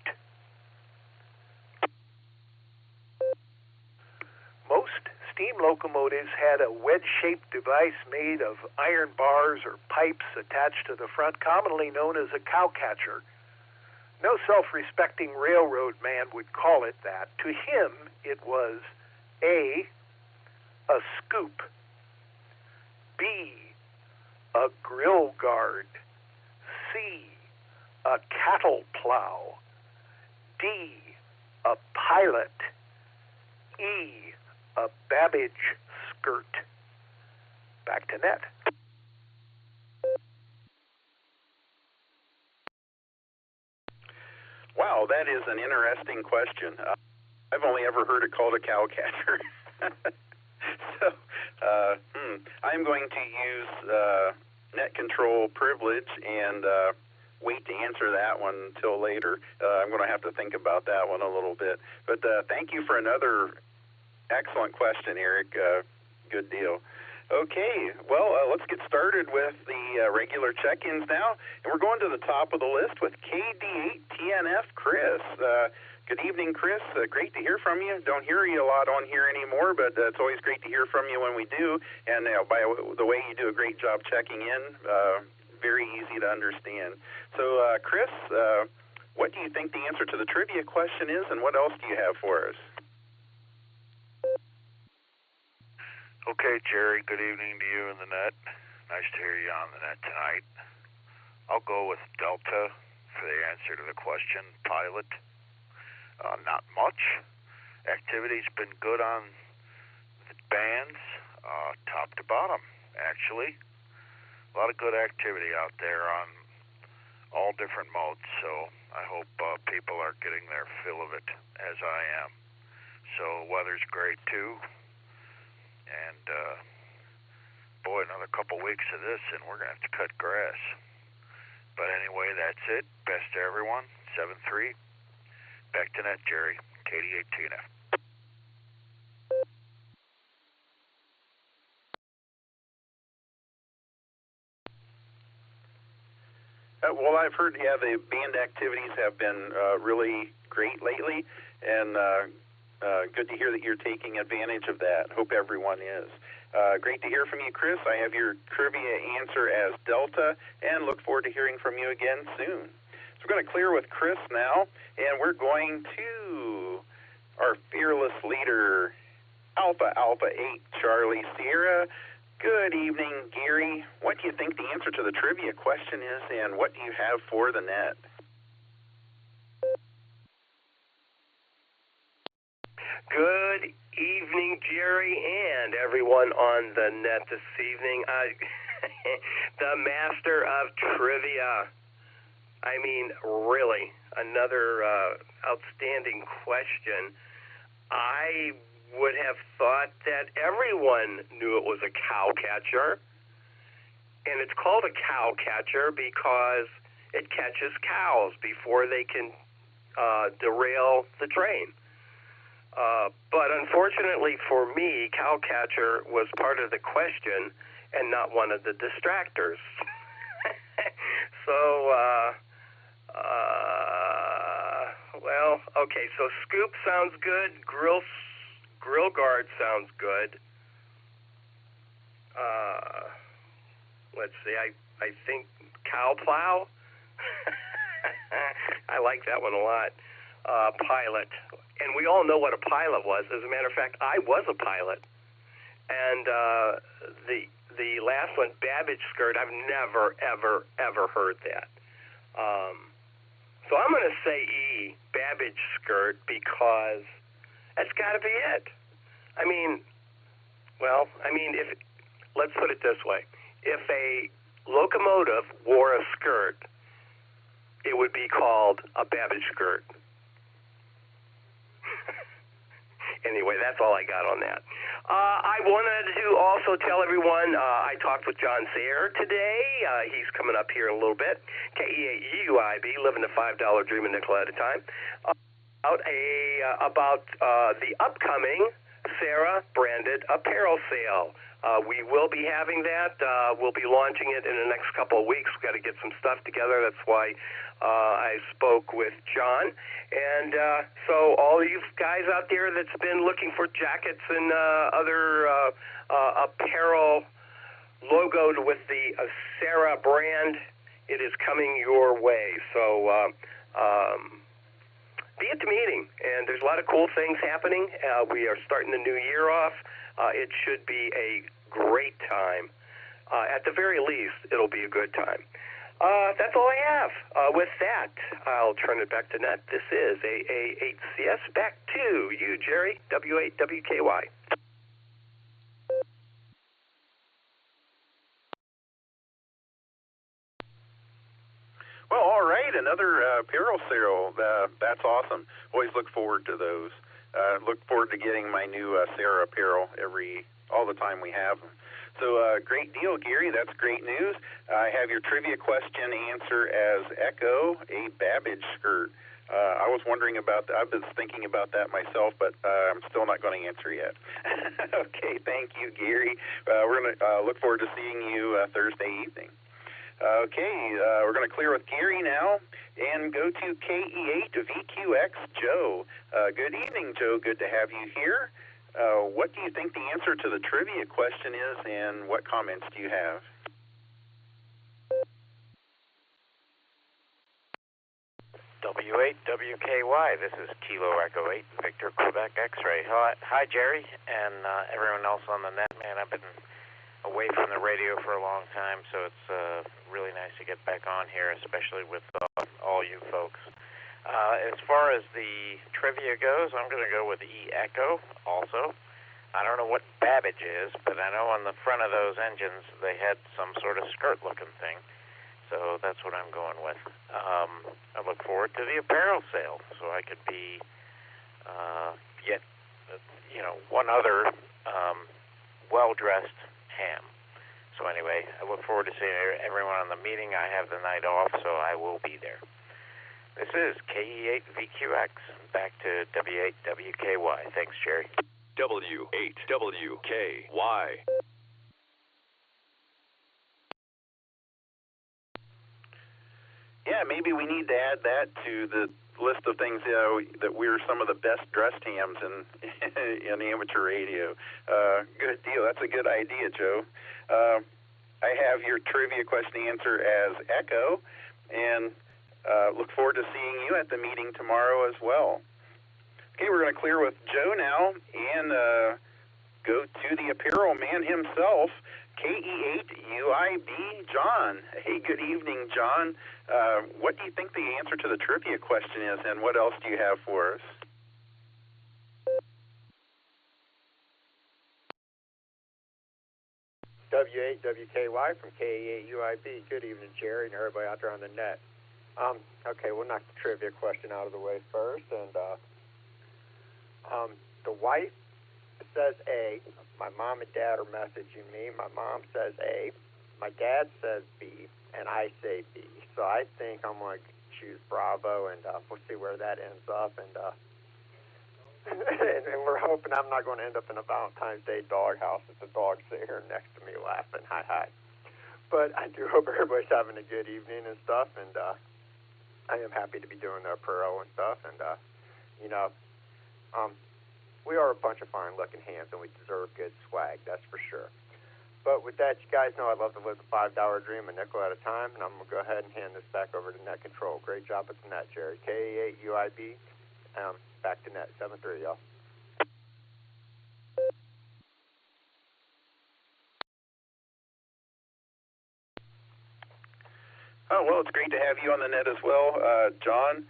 Most steam locomotives had a wedge-shaped device made of iron bars or pipes attached to the front, commonly known as a cowcatcher. No self-respecting railroad man would call it that. To him, it was A, a scoop. B, a grill guard. C, a cattle plow. D, a pilot. E, a Babbage skirt. Back to net. Wow, that is an interesting question. I've only ever heard it called a cowcatcher. So, I'm going to use net control privilege and wait to answer that one until later. I'm going to have to think about that one a little bit. But thank you for another excellent question, Eric. Good deal. Okay, well, let's get started with the regular check-ins now. And we're going to the top of the list with KD8TNF Chris. Good evening, Chris. Great to hear from you. Don't hear you a lot on here anymore, but it's always great to hear from you when we do. And by the way, you do a great job checking in. Very easy to understand. So, Chris, what do you think the answer to the trivia question is, and what else do you have for us? Okay, Jerry, good evening to you in the net. Nice to hear you on the net tonight. I'll go with Delta for the answer to the question, pilot. Not much. Activity's been good on the bands, top to bottom, actually. A lot of good activity out there on all different modes, so I hope people are getting their fill of it, as I am. So weather's great, too. And, boy, another couple weeks of this, and we're going to have to cut grass. But anyway, that's it. Best to everyone. 7-3. Back to net, Jerry. KD8TNF. Well, I've heard, the band activities have been really great lately, and good to hear that you're taking advantage of that. Hope everyone is. Great to hear from you, Chris. I have your trivia answer as Delta, and look forward to hearing from you again soon. So we're going to clear with Chris now, and we're going to our fearless leader, Alpha 8 Charlie Sierra. Good evening, Gary. What do you think the answer to the trivia question is, and what do you have for the net? Good evening, Jerry, and everyone on the net this evening. The master of trivia. I mean, really, another outstanding question. I would have thought that everyone knew it was a cow catcher, and it's called a cow catcher because it catches cows before they can derail the train. But unfortunately for me, cowcatcher was part of the question and not one of the distractors. So, well, okay, so scoop sounds good, grill guard sounds good. Let's see, I think cow plow. I like that one a lot. Pilot. And we all know what a pilot was. As a matter of fact, I was a pilot. And the last one, Babbage skirt, I've never, ever heard that. So I'm going to say E, Babbage skirt, because that's got to be it. Let's put it this way. If a locomotive wore a skirt, it would be called a Babbage skirt. Anyway, that's all I got on that. I wanted to also tell everyone I talked with John Sayre today. He's coming up here in a little bit. KE8UIB, living the $5 dream a nickel at a time. About the upcoming Sarah branded apparel sale. We will be having that. We'll be launching it in the next couple of weeks. We've got to get some stuff together. That's why I spoke with John. And so all you guys out there that's been looking for jackets and other apparel logoed with the Sarah brand, it is coming your way. So be at the meeting. And there's a lot of cool things happening. We are starting the new year off. It should be a great time. At the very least, it'll be a good time. That's all I have. With that, I'll turn it back to Net. This is AA8CS. Back to you, Jerry, W8WKY. Well, all right, another apparel sale. That's awesome. Always look forward to those. Look forward to getting my new Sarah apparel all the time we have them. So great deal, Gary. That's great news. I have your trivia question answer as Echo, a Babbage skirt. I was wondering about that. I've been thinking about that myself, but I'm still not going to answer yet. Okay, thank you, Gary. We're going to look forward to seeing you Thursday evening. Okay, we're going to clear with Gary now and go to KE8VQX Joe. Good evening, Joe. Good to have you here. What do you think the answer to the trivia question is, and what comments do you have? W8WKY, this is Kilo Echo 8, Victor Quebec X-Ray. Hi, Jerry, and everyone else on the net. Man, I've been away from the radio for a long time, so it's really nice to get back on here, especially with all you folks. As far as the trivia goes, I'm going to go with E-Echo also. I don't know what Babbage is, but I know on the front of those engines they had some sort of skirt-looking thing, so that's what I'm going with. I look forward to the apparel sale, so I could be yet, one other well-dressed ham. So anyway, I look forward to seeing everyone on the meeting. I have the night off, so I will be there. This is KE8VQX, back to W8WKY. Thanks, Jerry. W8WKY. Yeah, maybe we need to add that to the list of things that we're some of the best dressed hams in amateur radio. Good deal. That's a good idea, Joe. I have your trivia question answer as Echo, and look forward to seeing you at the meeting tomorrow as well. Okay, we're going to clear with Joe now and go to the apparel man himself, KE8UIB John. Hey, good evening, John. What do you think the answer to the trivia question is, and what else do you have for us? W8WKY from KE8UIB. Good evening, Jerry, and everybody out there on the net. Okay, we'll knock the trivia question out of the way first. And the wife says A. My mom and dad are messaging me. My mom says A. My dad says B, and I say B. So I think I'm going to choose Bravo, and we'll see where that ends up. And and we're hoping I'm not going to end up in a Valentine's Day doghouse with the dog sitting here next to me laughing. Hi, hi. But I do hope everybody's having a good evening and stuff, and I am happy to be doing the apparel and stuff. And, we are a bunch of fine-looking hams, and we deserve good swag, that's for sure. But with that, you guys know I love to live the $5 dream a nickel at a time, and I'm going to go ahead and hand this back over to Net Control. Great job at the net, Jerry. KE8UIB, back to Net, 7-3, y'all. Oh, well, it's great to have you on the net as well, John.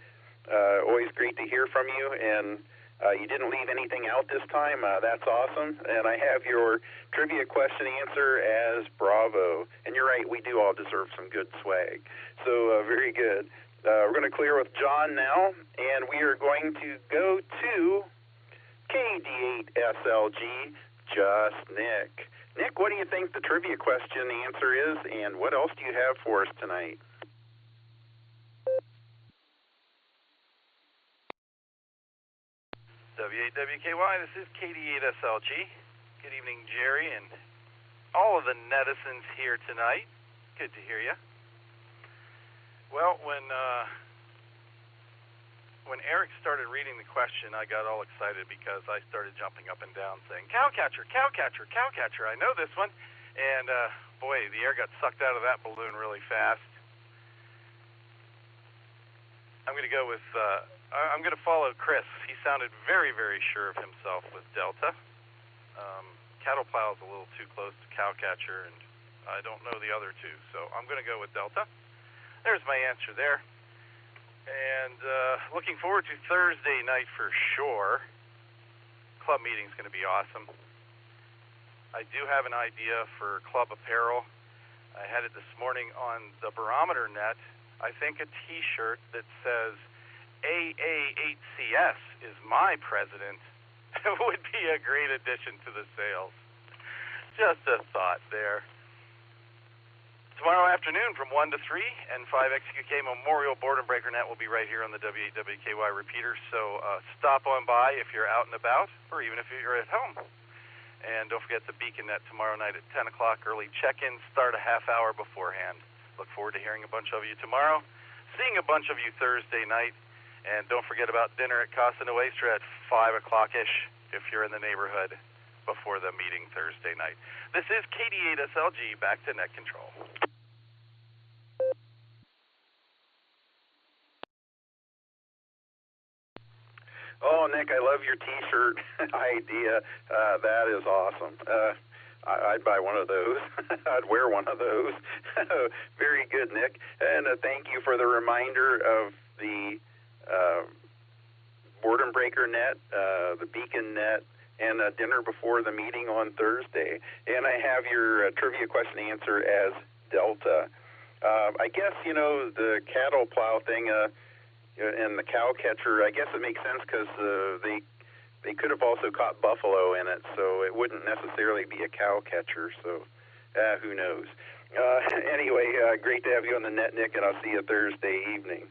Always great to hear from you, and You didn't leave anything out this time. That's awesome. And I have your trivia question answer as Bravo. And you're right, we do all deserve some good swag. So very good. We're going to clear with John now, and we are going to go to KD8SLG, just Nick. Nick, what do you think the trivia question answer is, and what else do you have for us tonight? W8WKY, this is KD8SLG. Good evening, Jerry, and all of the netizens here tonight. Good to hear you. Well, when Eric started reading the question, I got all excited because I started jumping up and down saying, cowcatcher, cowcatcher, cowcatcher, I know this one. And, boy, the air got sucked out of that balloon really fast. I'm going to go with, I'm going to follow Chris. He sounded very, very sure of himself with Delta. Cattle plow is a little too close to cowcatcher, and I don't know the other two, so I'm going to go with Delta. There's my answer there. And looking forward to Thursday night for sure. Club meeting's going to be awesome. I do have an idea for club apparel. I had it this morning on the barometer net. I think a T-shirt that says AA8CS is my president would be a great addition to the sales. Just a thought there. Tomorrow afternoon from 1 to 3 and 5XQK Memorial Board and Breaker Net will be right here on the W8WKY repeater. So stop on by if you're out and about, or even if you're at home. And don't forget the Beacon Net tomorrow night at 10 o'clock. Early check-in, start a half hour beforehand. Look forward to hearing a bunch of you tomorrow, seeing a bunch of you Thursday night, and don't forget about dinner at Casa Nuestra at 5 o'clock-ish if you're in the neighborhood before the meeting Thursday night. This is KD8SLG, back to net control. Oh, Nick, I love your T-shirt idea. That is awesome. I'd buy one of those. I'd wear one of those. Very good, Nick. And thank you for the reminder of the Board and Breaker Net, the Beacon Net, and dinner before the meeting on Thursday. And I have your trivia question answer as Delta. I guess, you know, the cattle plow thing and the cow catcher, I guess it makes sense because they could have also caught buffalo in it, so it wouldn't necessarily be a cow catcher, so who knows. Anyway, great to have you on the net, Nick, and I'll see you Thursday evening.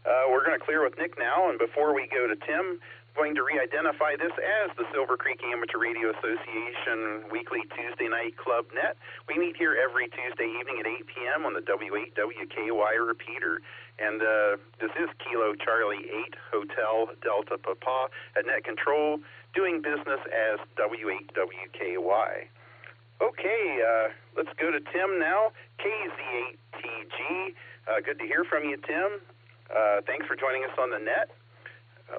We're going to clear with Nick now, and before we go to Tim, I'm going to re-identify this as the Silvercreek Amateur Radio Association weekly Tuesday night club net. We meet here every Tuesday evening at 8 p.m. on the W8WKY repeater. And this is Kilo Charlie 8 Hotel Delta Papa at net control, doing business as W8WKY. Okay, let's go to Tim now. KZ8TG. Good to hear from you, Tim. Thanks for joining us on the net.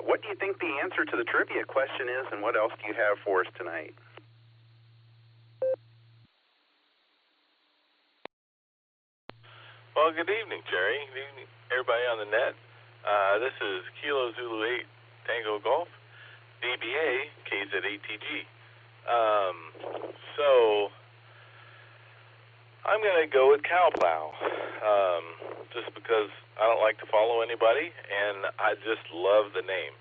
What do you think the answer to the trivia question is, and what else do you have for us tonight? Well, good evening, Jerry. Good evening, everybody on the net. This is Kilo Zulu 8 Tango Golf, DBA KZ8TG. So I'm going to go with cow plow, just because I don't like to follow anybody, and I just love the name.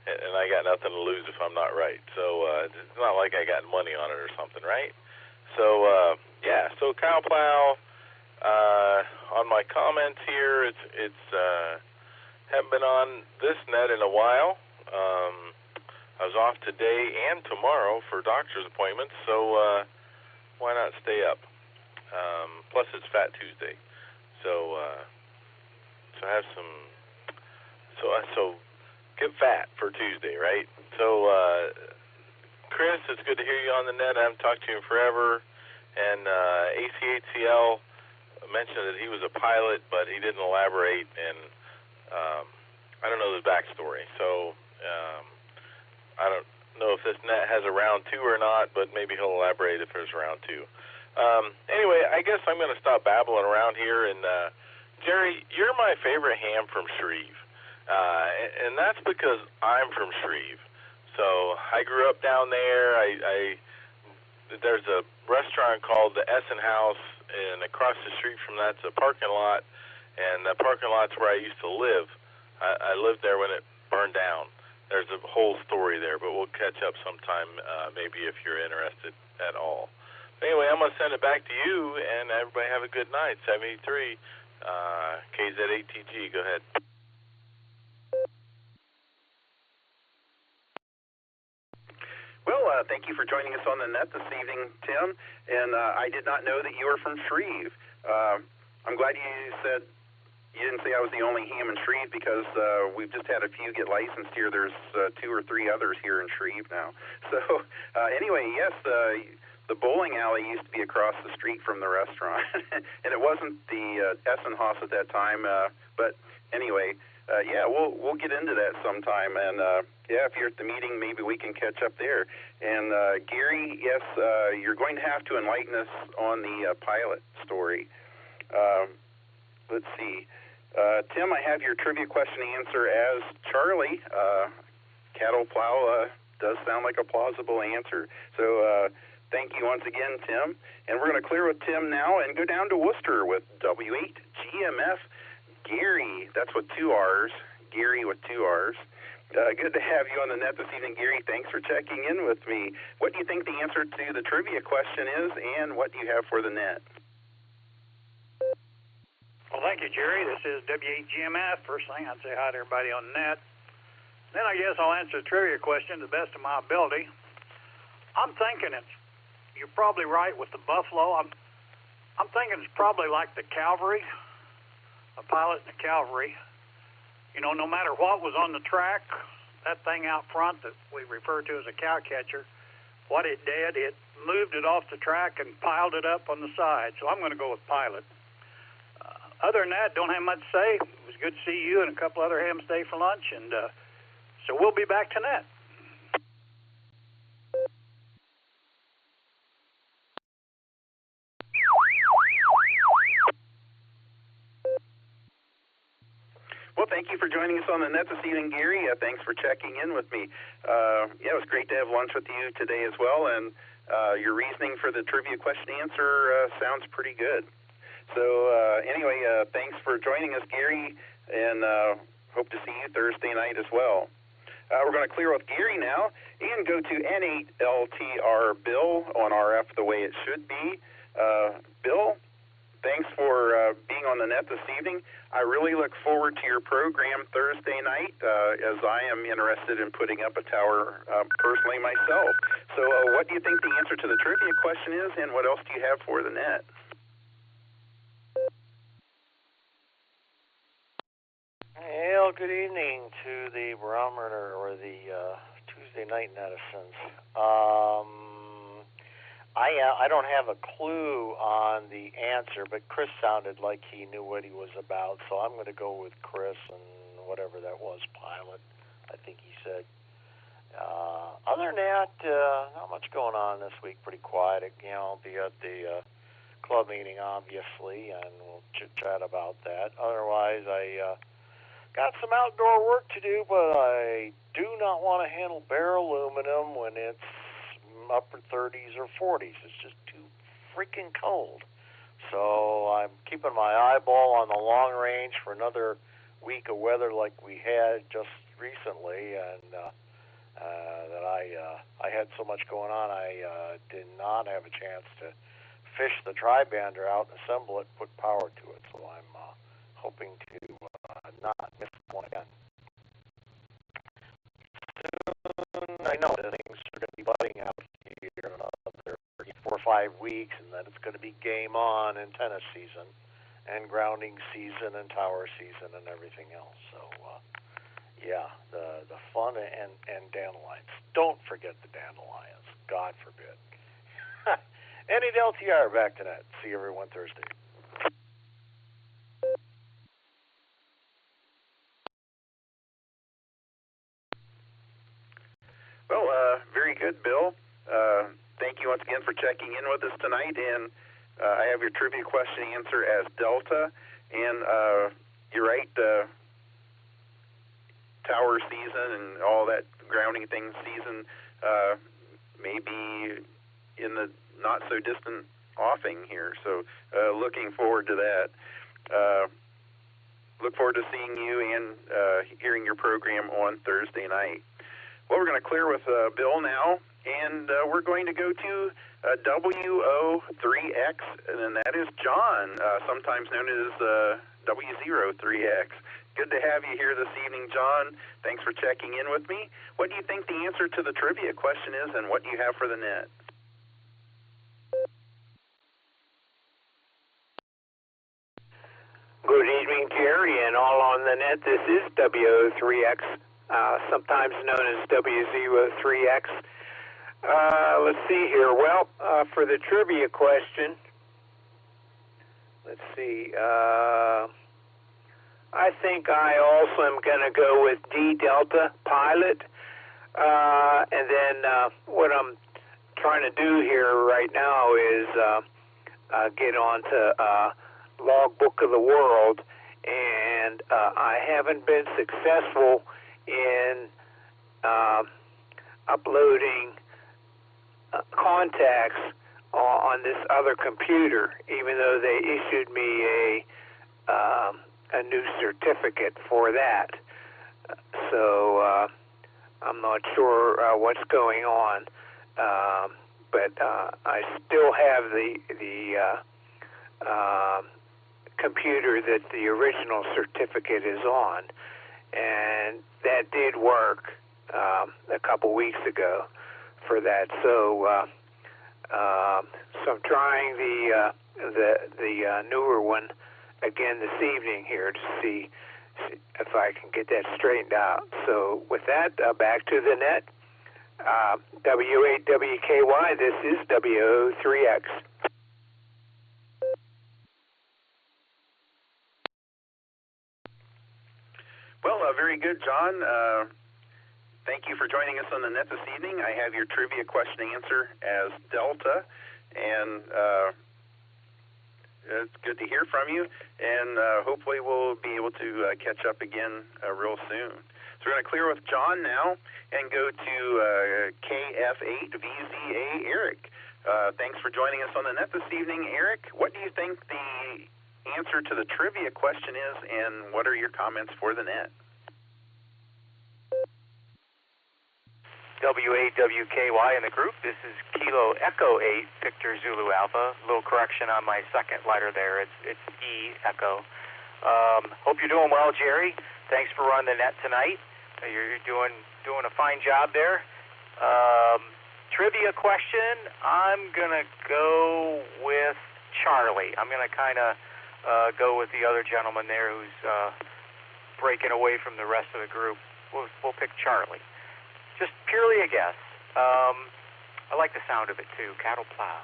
And I got nothing to lose if I'm not right. So it's not like I got money on it or something, right? So, yeah, so cow plow. On my comments here, it's haven't been on this net in a while. I was off today and tomorrow for doctor's appointments, so why not stay up? Plus, it's Fat Tuesday, so have some. So get fat for Tuesday, right? So, Chris, it's good to hear you on the net. I haven't talked to you in forever. And ACHCL mentioned that he was a pilot, but he didn't elaborate, and I don't know the backstory. So I don't know if this net has a round 2 or not, but maybe he'll elaborate if there's round 2. Anyway, I guess I'm going to stop babbling around here. And Jerry, you're my favorite ham from SHREVE. And that's because I'm from Shreve. So I grew up down there. There's a restaurant called the Essen House, and across the street from that's a parking lot, and that parking lot's where I used to live. I lived there when it burned down. There's a whole story there, but we'll catch up sometime, maybe if you're interested at all. But anyway, I'm going to send it back to you, and everybody have a good night. 73 KZ8TG. Go ahead. Well, thank you for joining us on the net this evening, Tim. And I did not know that you were from Shreve. I'm glad you said you didn't say I was the only ham in Shreve, because we've just had a few get licensed here. There's 2 or 3 others here in Shreve now. So anyway, yes, the bowling alley used to be across the street from the restaurant, and it wasn't the Essen Haus at that time. But anyway. Yeah, we'll get into that sometime, and yeah, if you're at the meeting, maybe we can catch up there. And Gary, yes, you're going to have to enlighten us on the pilot story. Let's see, Tim, I have your trivia question answer as Charlie. Cattle plow does sound like a plausible answer. So thank you once again, Tim. And we're going to clear with Tim now and go down to Worcester with W8GMF. Gary, that's with 2 R's. Gary with 2 R's. Good to have you on the net this evening, Gary. Thanks for checking in with me. What do you think the answer to the trivia question is, and what do you have for the net? Well, thank you, Jerry. This is W8GMF. First thing, I'd say hi to everybody on the net. Then I guess I'll answer the trivia question to the best of my ability. I'm thinking you're probably right with the Buffalo. I'm thinking it's probably like the cavalry. A pilot in the cavalry, you know, no matter what was on the track, that thing out front that we refer to as a cow catcher, what it did, it moved it off the track and piled it up on the side. So I'm going to go with pilot. Other than that, don't have much to say. It was good to see you and a couple other hams stay for lunch, and so we'll be back to net. Well, thank you for joining us on the net this evening, Gary. Thanks for checking in with me. Yeah, it was great to have lunch with you today as well, and your reasoning for the trivia question answer sounds pretty good. So anyway, thanks for joining us, Gary, and hope to see you Thursday night as well. We're going to clear with Gary now and go to N8LTR Bill on RF the way it should be. Bill, thanks for being on the net this evening. I really look forward to your program Thursday night, as I am interested in putting up a tower personally myself. So what do you think the answer to the trivia question is, and what else do you have for the net? Well, good evening to the barometer, or the Tuesday night netizens. I don't have a clue on the answer, but Chris sounded like he knew what he was about, so I'm going to go with Chris and whatever that was, pilot, I think he said. Other than that, not much going on this week, pretty quiet. You know, I'll be at the club meeting, obviously, and we'll chit-chat about that. Otherwise, I got some outdoor work to do, but I do not want to handle bare aluminum when it's upper 30s or 40s. It's just too freaking cold. So I'm keeping my eyeball on the long range for another week of weather like we had just recently, and that I had so much going on, I did not have a chance to fish the tri-bander out and assemble it, put power to it. So I'm hoping to not miss one again. I know that things are going to be budding out here in another 4 or 5 weeks, and that it's going to be game on in tennis season, and grounding season, and tower season, and everything else. So, yeah, the fun and dandelions. Don't forget the dandelions. God forbid. N8LTR, back to that. See everyone Thursday. Well, very good, Bill. Thank you once again for checking in with us tonight, and I have your trivia question answer as Delta, and you're right, tower season and all that grounding thing season may be in the not so distant offing here. So looking forward to that. Look forward to seeing you and hearing your program on Thursday night. Well, we're going to clear with Bill now, and we're going to go to WO3X, and that is John, sometimes known as W03X. Good to have you here this evening, John. Thanks for checking in with me. What do you think the answer to the trivia question is, and what do you have for the net? Good evening, Jerry, and all on the net. This is WO3X, sometimes known as W03X. Let's see here. Well, for the trivia question, let's see. I think I also am going to go with D Delta Pilot. And then what I'm trying to do here right now is get on to Logbook of the World, and I haven't been successful in uploading contacts on this other computer, even though they issued me a new certificate for that. So I'm not sure what's going on, but I still have the computer that the original certificate is on, and that did work a couple weeks ago for that. So so I'm trying the newer one again this evening here to see if I can get that straightened out. So with that, back to the net. W8WKY, this is WO3X. Well, very good, John. Thank you for joining us on the net this evening. I have your trivia question answer as Delta, and it's good to hear from you, and hopefully we'll be able to catch up again real soon. So we're going to clear with John now and go to KF8VZA Eric. Thanks for joining us on the net this evening, Eric. What do you think the answer to the trivia question is, and what are your comments for the net? W8WKY in the group. This is Kilo Echo 8, Victor Zulu Alpha. A little correction on my second letter there. It's E Echo. Hope you're doing well, Jerry. Thanks for running the net tonight. You're doing a fine job there. Trivia question. I'm gonna go with Charlie. I'm gonna kind of go with the other gentleman there who's breaking away from the rest of the group. We'll pick Charlie. Just purely a guess. I like the sound of it too, cattle plow.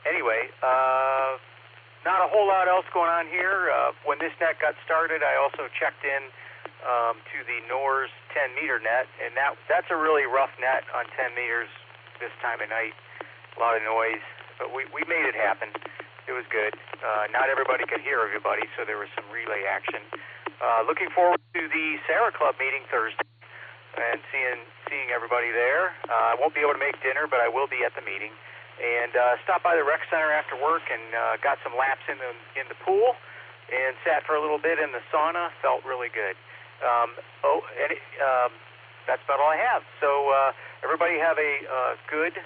Anyway, not a whole lot else going on here. When this net got started, I also checked in to the NORS 10-meter net, and that's a really rough net on 10 meters this time of night. A lot of noise, but we made it happen. It was good. Not everybody could hear everybody, so there was some relay action. Looking forward to the Sarah Club meeting Thursday and seeing everybody there. I won't be able to make dinner, but I will be at the meeting. And stopped by the rec center after work and got some laps in the pool and sat for a little bit in the sauna. Felt really good. That's about all I have. So everybody have a good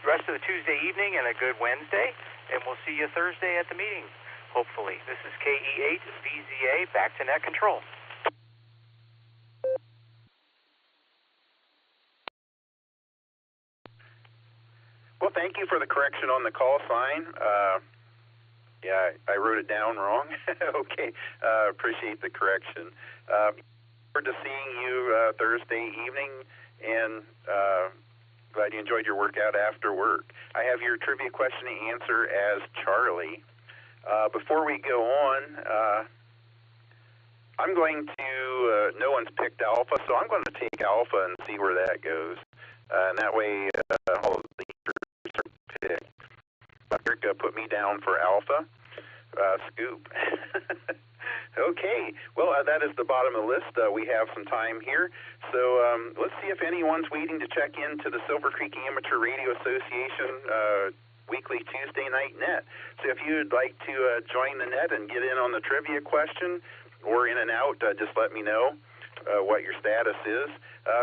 rest of the Tuesday evening and a good Wednesday, and we'll see you Thursday at the meeting, hopefully. This is KE8VZA, back to net control. Well, thank you for the correction on the call sign. Yeah, I wrote it down wrong. Okay, appreciate the correction. Forward to seeing you Thursday evening, and glad you enjoyed your workout after work. I have your trivia question to answer as Charlie. Before we go on, I'm going to, no one's picked Alpha, so I'm going to take Alpha and see where that goes. And that way, all of the answers are picked. Eric put me down for Alpha. scoop. Okay, well, that is the bottom of the list. We have some time here, so let's see if anyone's waiting to check into the Silvercreek Amateur Radio Association weekly Tuesday night net. So if you'd like to join the net and get in on the trivia question or in and out, just let me know what your status is.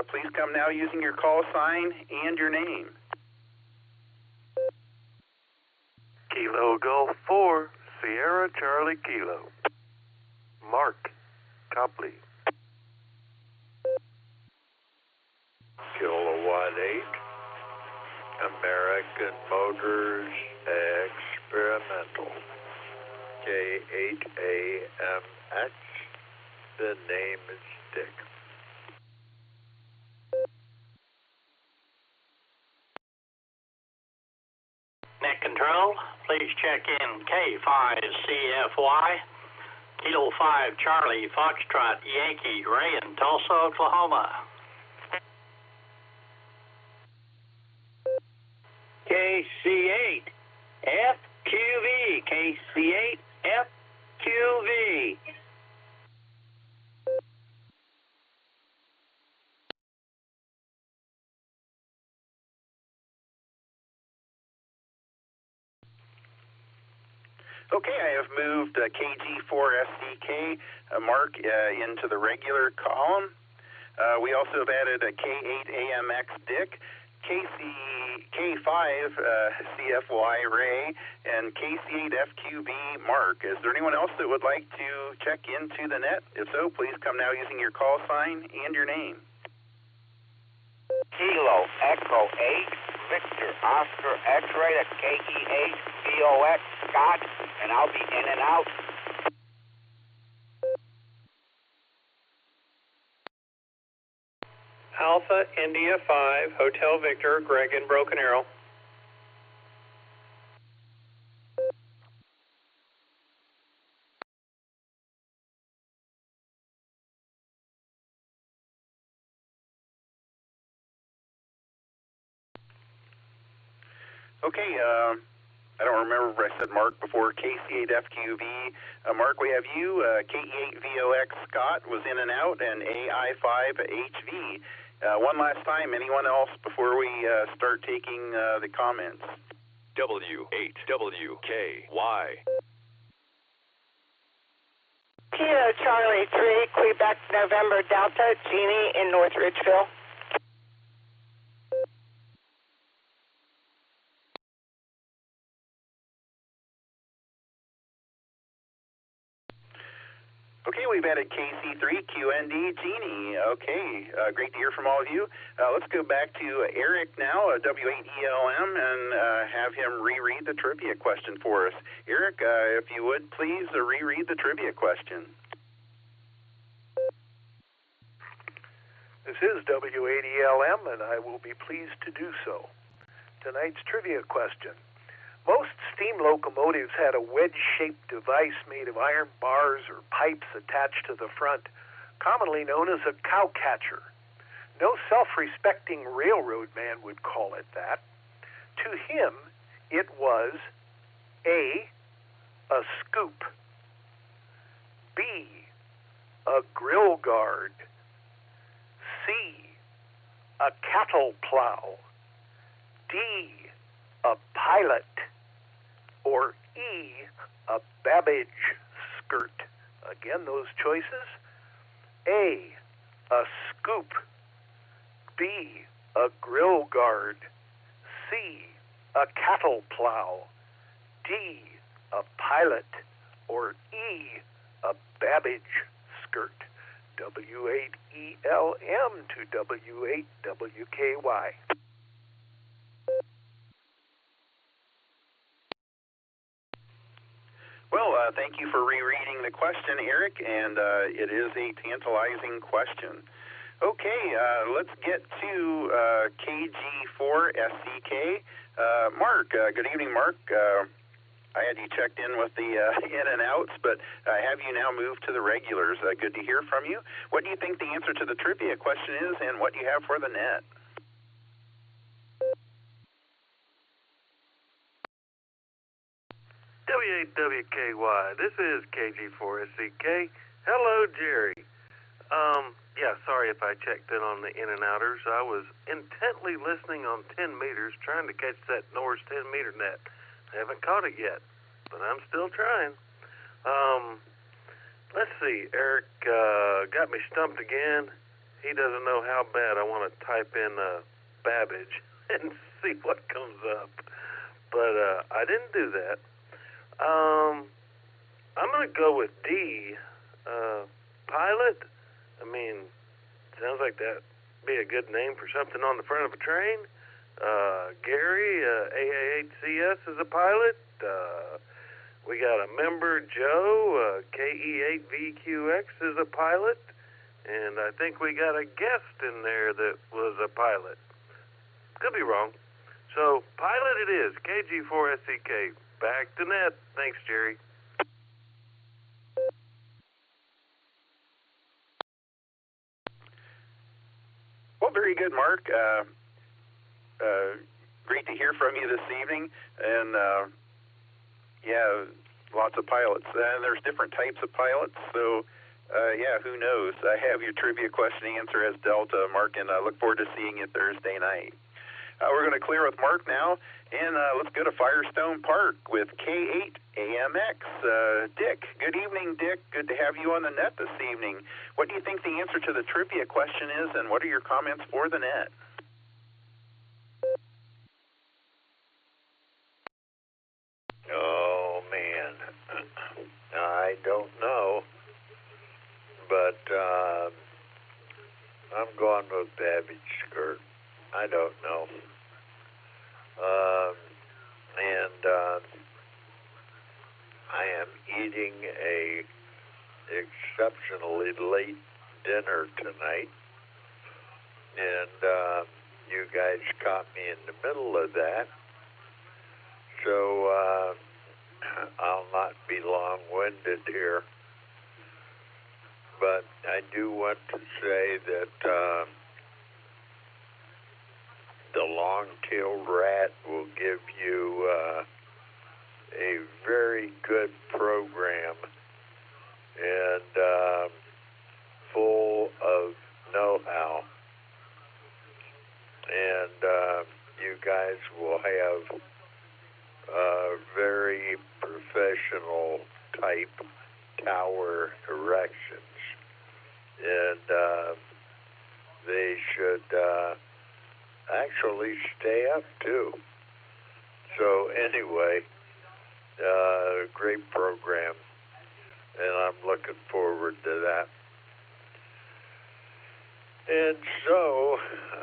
Please come now using your call sign and your name. Kilo Golf 4, Sierra Charlie Kilo. Mark Copley. Kilowatt 8, American Motors Experimental. K8AMX, the name is Dick. Net control, please check in K5CFY, Kilo 5 Charlie Foxtrot Yankee Ray in Tulsa, Oklahoma. KC8 FQV, KC8 FQV. Okay, I have moved KG4SDK Mark into the regular column. We also have added a K8AMX Dick, K5 CFY Ray, and KC8FQB Mark. Is there anyone else that would like to check into the net? If so, please come now using your call sign and your name. Kilo Echo 8 Victor Oscar X-ray, that's KE8 VOX Scott, and I'll be in and out. Alpha India 5, Hotel Victor, Greg in Broken Arrow. Okay, I don't remember if I said Mark before. KC8FQV. Mark, we have you. KE8VOX Scott was in and out, and AI5HV. One last time, anyone else before we start taking the comments? W8WKY. Kilo Charlie 3, Quebec November Delta, Jeannie in North Ridgeville. Okay, we've added KC3QND Jeannie. Okay, great to hear from all of you. Let's go back to Eric now, W8ELM, and have him reread the trivia question for us. Eric, if you would, please reread the trivia question. This is W8ELM, and I will be pleased to do so. Tonight's trivia question. Most steam locomotives had a wedge-shaped device made of iron bars or pipes attached to the front, commonly known as a cowcatcher. No self-respecting railroad man would call it that. To him, it was A, a scoop, B, a grill guard, C, a cattle plow, D, a pilot, or E, a babbage skirt. Again, those choices. A, scoop. B, a grill guard. C, a cattle plow. D, a pilot. Or E, a babbage skirt. W8ELM to W8WKY. Well, thank you for rereading the question, Eric, and it is a tantalizing question. Okay, let's get to KG4SCK. Mark, good evening, Mark. I had you checked in with the in and outs, but I have you now moved to the regulars. Good to hear from you. What do you think the answer to the trivia question is, and what do you have for the net? W8WKY, this is KG4SCK. Hello, Jerry. Yeah, sorry if I checked in on the in and outers. I was intently listening on 10 meters, trying to catch that Norse 10 meter net. I haven't caught it yet, but I'm still trying. Let's see, Eric got me stumped again. He doesn't know how bad I want to type in Babbage and see what comes up. But I didn't do that. I'm going to go with D. Pilot? I mean, sounds like that'd be a good name for something on the front of a train. Gary, AA8CS is a pilot. We got a member, Joe, KE8VQX is a pilot. And I think we got a guest in there that was a pilot. Could be wrong. So, pilot it is, KG4SCK. Back to net. Thanks, Jerry. Well, very good, Mark. Great to hear from you this evening. And, yeah, lots of pilots. And there's different types of pilots. So, yeah, who knows? I have your trivia question answer as Delta, Mark, and I look forward to seeing you Thursday night. We're going to clear with Mark now, and let's go to Firestone Park with K8AMX. Dick, good evening, Dick. Good to have you on the net this evening. What do you think the answer to the trivia question is, and what are your comments for the net? Oh, man. I don't know. But I'm going with Babbage skirt. I don't know. I am eating a exceptionally late dinner tonight. And you guys caught me in the middle of that. So I'll not be long-winded here. But I do want to say that the long-tailed rat will give you a very good program and full of know-how. And you guys will have very professional type tower erections. And they should actually stay up too. So anyway, great program, and I'm looking forward to that. And so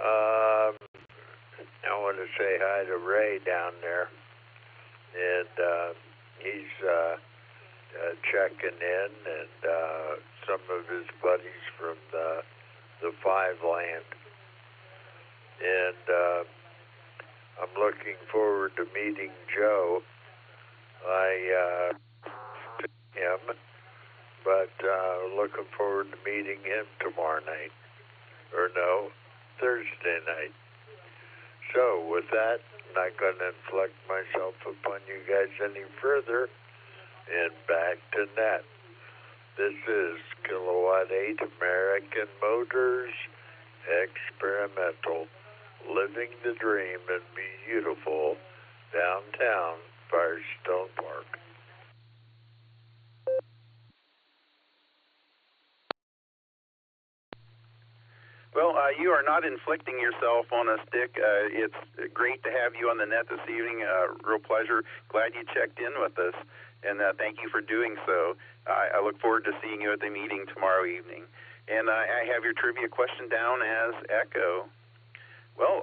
I want to say hi to Ray down there, and he's checking in, and some of his buddies from the Five Land. And I'm looking forward to meeting Joe. I him, but looking forward to meeting him tomorrow night, or no, Thursday night. So with that, I'm not going to inflict myself upon you guys any further, and back to net. This is Kilowatt 8 American Motors Experimental, living the dream in beautiful downtown Firestone Park. Well, you are not inflicting yourself on us, Dick. It's great to have you on the net this evening. Real pleasure. Glad you checked in with us, and thank you for doing so. I look forward to seeing you at the meeting tomorrow evening. And I have your trivia question down as Echo. Well,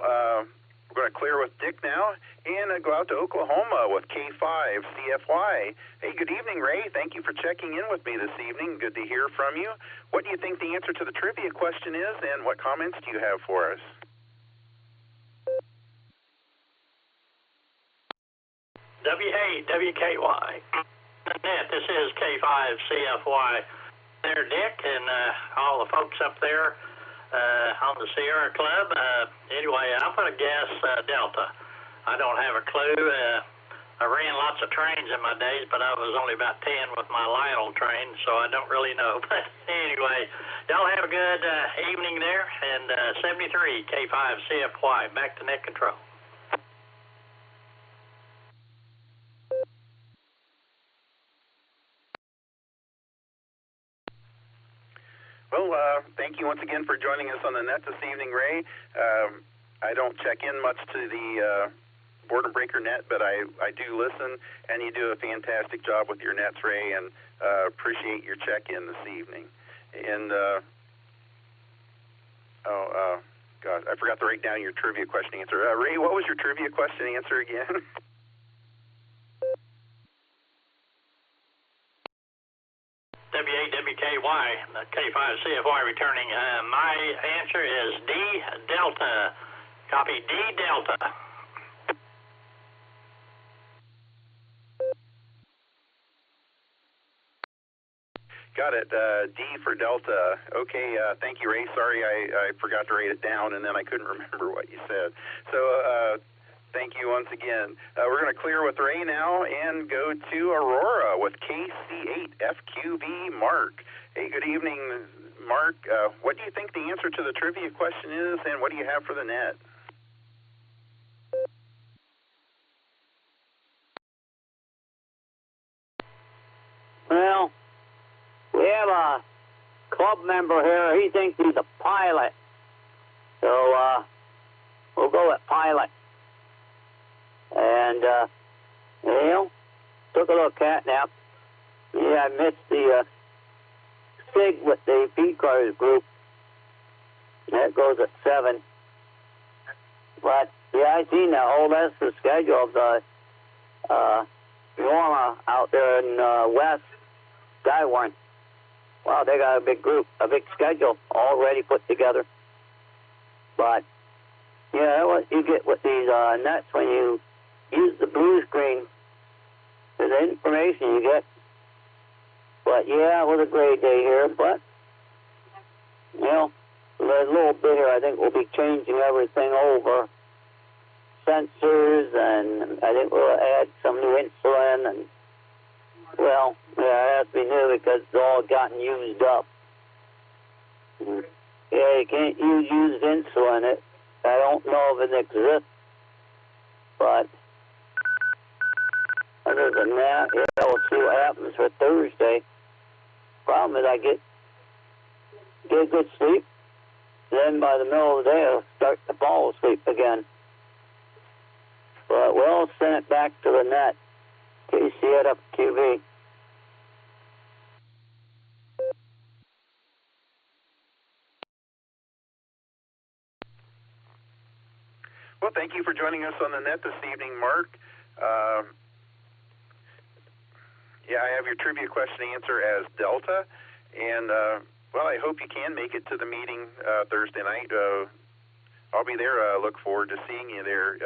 we're going to clear with Dick now and go out to Oklahoma with K5CFY. Hey, good evening, Ray. Thank you for checking in with me this evening. Good to hear from you. What do you think the answer to the trivia question is, and what comments do you have for us? W8WKY. This is K5CFY. There, Dick, and all the folks up there on the Sierra Club. Anyway, I'm going to guess Delta. I don't have a clue. I ran lots of trains in my days, but I was only about 10 with my Lionel train, so I don't really know. But anyway, y'all have a good evening there, and 73 K5 CFY, back to net control. Well, thank you once again for joining us on the net this evening, Ray. I don't check in much to the Boredom Breaker net, but I do listen, and you do a fantastic job with your nets, Ray, and appreciate your check-in this evening. And, God, I forgot to write down your trivia question answer. Ray, what was your trivia question answer again? WAWKY, K5 CFY returning. My answer is D Delta. Copy D Delta. Got it. D for Delta. Okay, thank you, Ray. Sorry I forgot to write it down, and then I couldn't remember what you said. So thank you once again. We're going to clear with Ray now and go to Aurora with KC8FQV Mark. Hey, good evening, Mark. What do you think the answer to the trivia question is, and what do you have for the net? Well, we have a club member here. He thinks he's a pilot. So we'll go with pilot. And, took a little cat nap. Yeah, I missed the SIG with the P-Cars group. That goes at 7. But, yeah, I seen that whole rest of the schedule of the Norma out there in West Skywarn. Wow, they got a big group, a big schedule already put together. But, yeah, what you get with these nets when you use the blue screen, the information you get. But, yeah, it was a great day here. But, a little bit here, I think we'll be changing everything over. Sensors, and I think we'll add some new insulin, and, well, yeah, it has to be new because it's all gotten used up. Yeah, you can't use used insulin. I don't know if it exists, but other than that, yeah, we'll see what happens for Thursday. Problem is I get good sleep, then by the middle of the day I'll start to fall asleep again. But we'll send it back to the net. KC8FQV. Well, thank you for joining us on the net this evening, Mark. Yeah, I have your trivia question answer as Delta, and, well, I hope you can make it to the meeting Thursday night. I'll be there. Look forward to seeing you there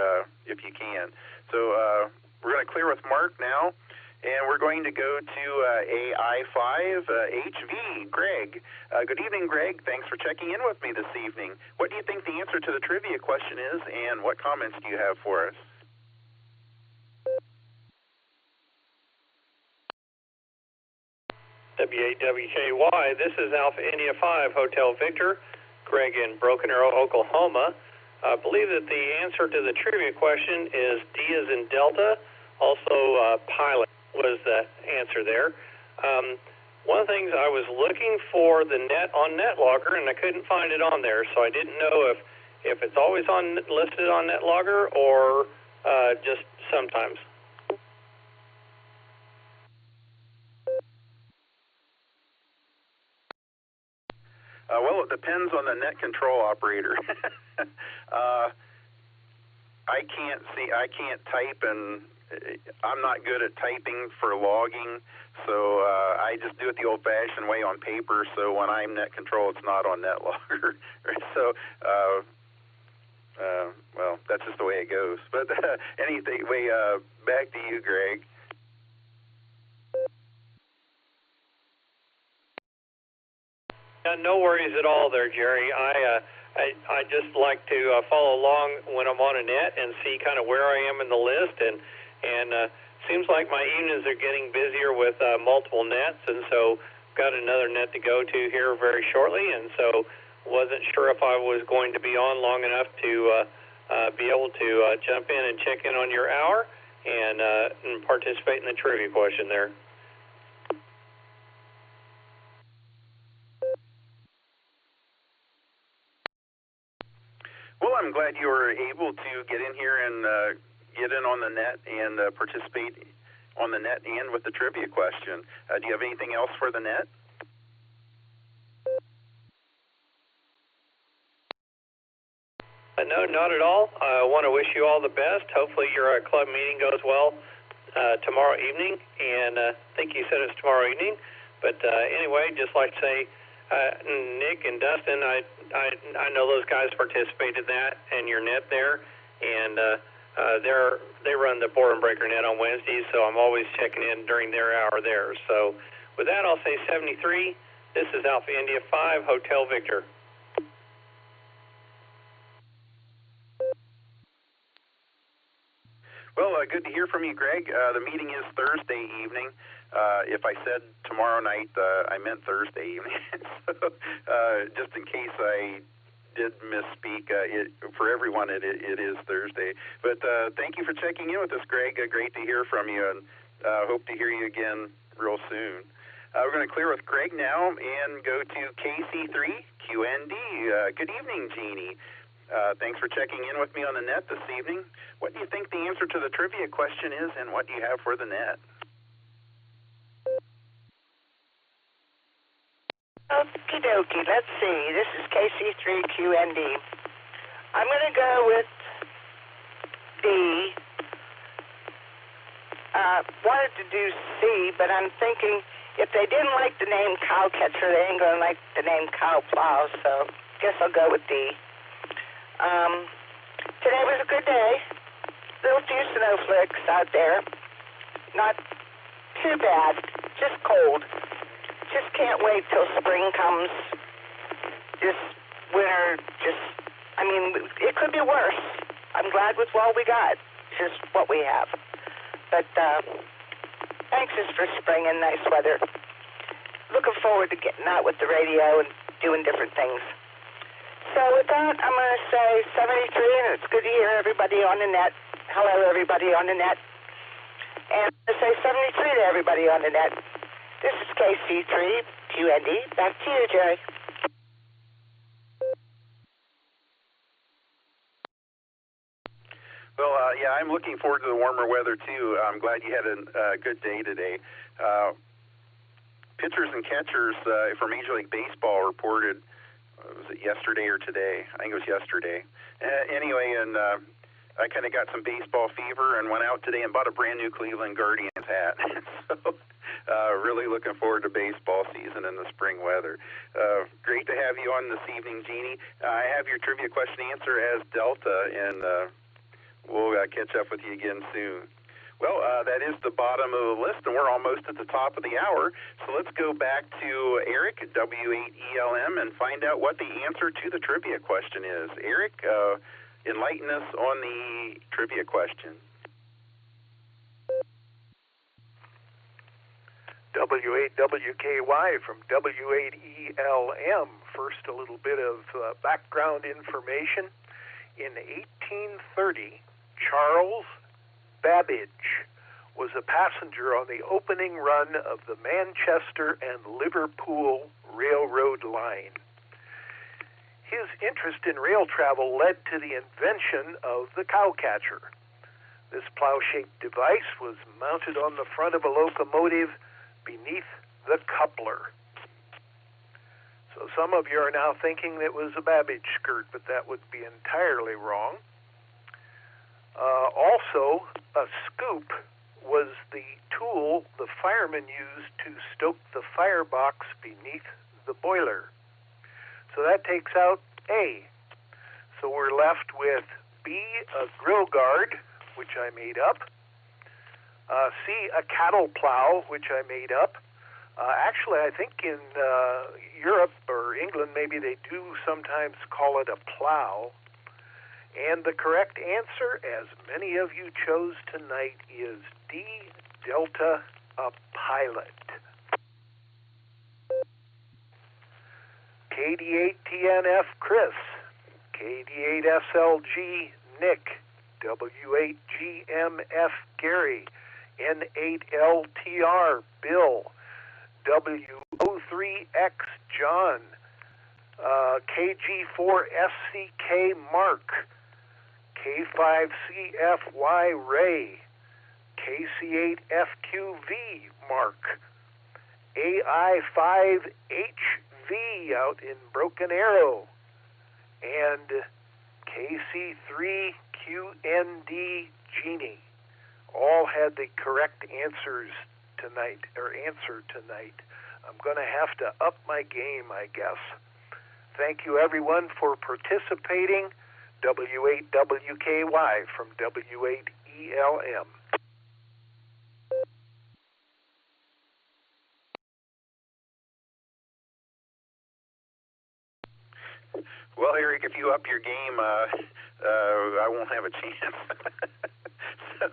if you can. So we're going to clear with Mark now, and we're going to go to AI5HV, Greg. Good evening, Greg. Thanks for checking in with me this evening. What do you think the answer to the trivia question is, and what comments do you have for us? WAWKY, this is Alpha India 5, Hotel Victor, Greg in Broken Arrow, Oklahoma. I believe that the answer to the trivia question is D as in Delta, also pilot was the answer there. One of the things I was looking for the net on NetLogger, and I couldn't find it on there, so I didn't know if it's always listed on NetLogger or just sometimes. Well, it depends on the net control operator. I can't type, and I'm not good at typing for logging, so I just do it the old-fashioned way on paper, so when I'm net control, it's not on NetLogger. So, well, that's just the way it goes. But anyway, back to you, Greg. No worries at all there, Jerry. I just like to follow along when I'm on a net and see kind of where I am in the list, and And seems like my evenings are getting busier with multiple nets, and so got another net to go to here very shortly, and so wasn't sure if I was going to be on long enough to be able to jump in and check in on your hour and participate in the trivia question there. Well, I'm glad you were able to get in here and get in on the net and participate on the net and with the trivia question. Do you have anything else for the net? No, not at all. I want to wish you all the best. Hopefully your club meeting goes well tomorrow evening, and I think you said it's tomorrow evening. But anyway, just like to say, Nick and Dustin, I know those guys participated in that and your net there, and they run the Board and Breaker net on Wednesdays, so I'm always checking in during their hour there. So with that, I'll say 73. This is Alpha India 5, Hotel Victor. Well, good to hear from you, Greg. The meeting is Thursday evening. If I said tomorrow night, I meant Thursday evening. So, just in case I did misspeak, for everyone it is Thursday. But thank you for checking in with us, Greg. Great to hear from you, and hope to hear you again real soon. We're going to clear with Greg now and go to KC3 QND. Good evening, Jeannie. Thanks for checking in with me on the net this evening. What do you think the answer to the trivia question is, and what do you have for the net? Okie dokie, let's see. This is KC3QND. I'm going to go with D. Wanted to do C, but I'm thinking if they didn't like the name cow catcher, they ain't going to like the name cow plow, so guess I'll go with D. Today was a good day. Little few snowflakes out there. Not too bad, just cold. Just can't wait till spring comes. This winter, it could be worse. I'm glad with what we got, just what we have. But anxious for spring and nice weather. Looking forward to getting out with the radio and doing different things. So with that, I'm going to say 73, and it's good to hear everybody on the net. Hello, everybody on the net. And I'm going to say 73 to everybody on the net. This is KC3 QND. Back to you, Jerry. Well, yeah, I'm looking forward to the warmer weather, too. I'm glad you had a good day today. Pitchers and catchers for Major League Baseball reported, was it yesterday or today? I think it was yesterday. Anyway, and I kind of got some baseball fever and went out today and bought a brand new Cleveland Guardians hat. So really looking forward to baseball season and the spring weather. Great to have you on this evening, Jeannie. I have your trivia question answer as Delta, and we'll catch up with you again soon. Well, that is the bottom of the list, and we're almost at the top of the hour. So let's go back to Eric at W8ELM and find out what the answer to the trivia question is. Eric, enlighten us on the trivia question. W8WKY from W8ELM. First, a little bit of background information. In 1830, Charles Babbage was a passenger on the opening run of the Manchester and Liverpool Railroad line. His interest in rail travel led to the invention of the cowcatcher. This plow-shaped device was mounted on the front of a locomotive beneath the coupler. So some of you are now thinking it was a Babbage skirt, but that would be entirely wrong. Also, a scoop was the tool the firemen used to stoke the firebox beneath the boiler. So that takes out A. So we're left with B, a grill guard, which I made up. C, a cattle plow, which I made up. Actually, I think in Europe or England, maybe they do sometimes call it a plow. And the correct answer, as many of you chose tonight, is D, Delta, a pilot. KD8TNF, Chris. KD8SLG, Nick. W8GMF, Gary. N8LTR, Bill. W03X, John. KG4SCK, Mark. K5CFY, Ray. KC8FQV, Mark. AI5HV out in Broken Arrow. And KC3QND, Jeannie. All had the correct answers tonight, or answer tonight. I'm going to have to up my game, I guess. Thank you, everyone, for participating. W8WKY from W8ELM. Well, Eric, if you up your game, I won't have a chance. So,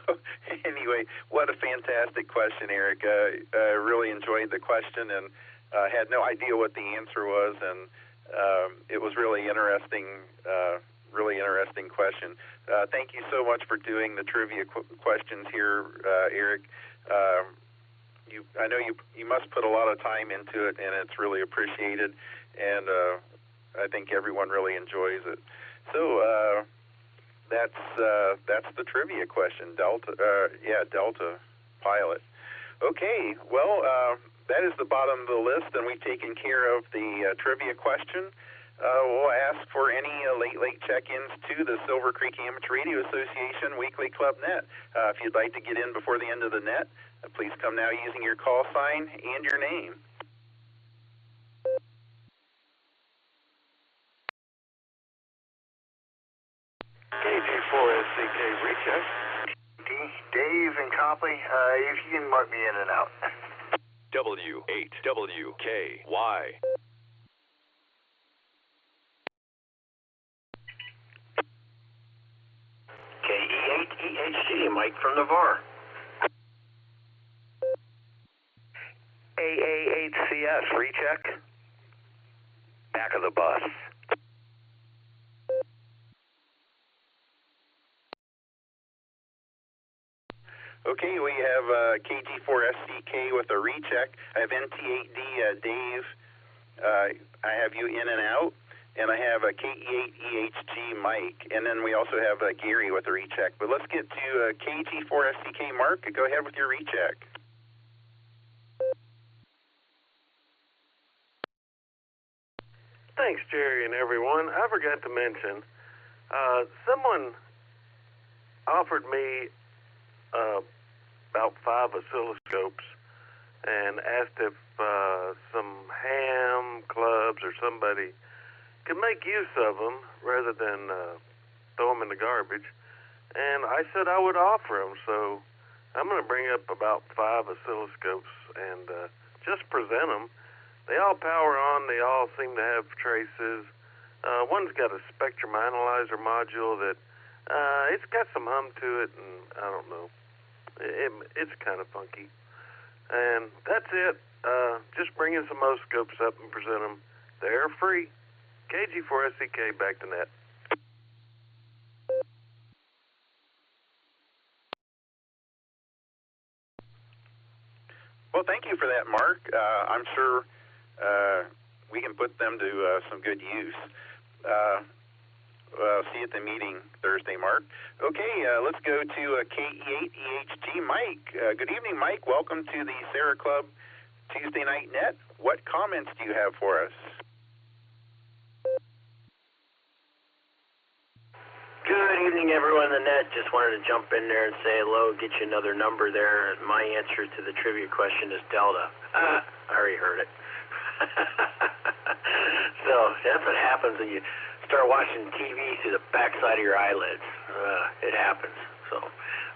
anyway, what a fantastic question, Eric. I really enjoyed the question and had no idea what the answer was, and it was really interesting question. Thank you so much for doing the trivia questions here, Eric. I know you must put a lot of time into it, and it's really appreciated, and I think everyone really enjoys it. So that's the trivia question, Delta pilot. Okay, well, that is the bottom of the list, and we've taken care of the trivia question. We'll ask for any late check-ins to the Silvercreek Amateur Radio Association Weekly Club Net. If you'd like to get in before the end of the net, please come now using your call sign and your name. KG4SCK recheck. Dave and Copley, if you can mark me in and out. W8WKY. KE8EHG, Mike from Navarre. AA8CS, recheck. Back of the bus. Okay, we have KG4SCK with a recheck. I have NT8D Dave. I have you in and out. And I have a KE8EHG Mike. And then we also have Gary with a recheck. But let's get to KG4SCK Mark. Go ahead with your recheck. Thanks, Jerry and everyone. I forgot to mention, someone offered me about 5 oscilloscopes and asked if some ham clubs or somebody could make use of them rather than throw them in the garbage. And I said I would offer them, so I'm going to bring up about 5 oscilloscopes and just present them. They all power on. They all seem to have traces. One's got a spectrum analyzer module that it's got some hum to it, and I don't know. It's kind of funky. And that's it. Just bringing some oscilloscopes up and present them. They're free. KG4SCK, back to net. Well, thank you for that, Mark. I'm sure we can put them to some good use. See you at the meeting Thursday, Mark. Okay, let's go to KE8EHG Mike. Good evening, Mike. Welcome to the Sarah Club Tuesday Night Net. What comments do you have for us? Good evening, everyone in the net. Just wanted to jump in there and say hello, get you another number there. My answer to the trivia question is Delta. I already heard it. So that's what happens when you start watching TV through the backside of your eyelids. It happens. So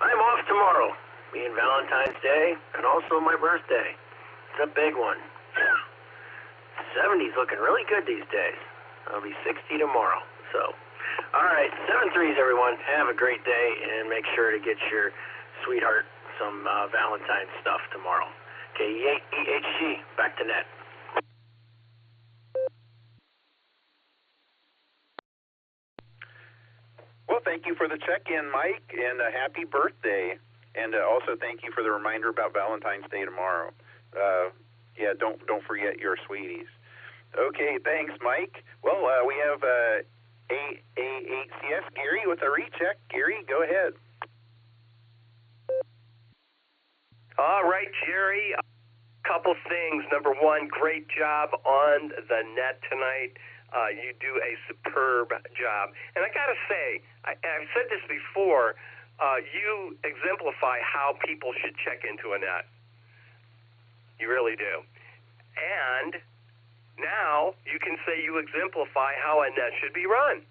I'm off tomorrow, being Valentine's Day and also my birthday. It's a big one. 70's looking really good these days. I'll be 60 tomorrow. So All right, 7-3s, everyone. Have a great day, and make sure to get your sweetheart some Valentine's stuff tomorrow. KEHG, back to net. Well, thank you for the check-in, Mike, and happy birthday. And also thank you for the reminder about Valentine's Day tomorrow. Yeah, don't forget your sweeties. Okay, thanks, Mike. Well, we have AHCS Gary with a recheck. Gary, go ahead. All right, Jerry. A couple things. Number one, great job on the net tonight. You do a superb job. And I got to say, I've said this before, you exemplify how people should check into a net. You really do. And now you can say you exemplify how a net should be run.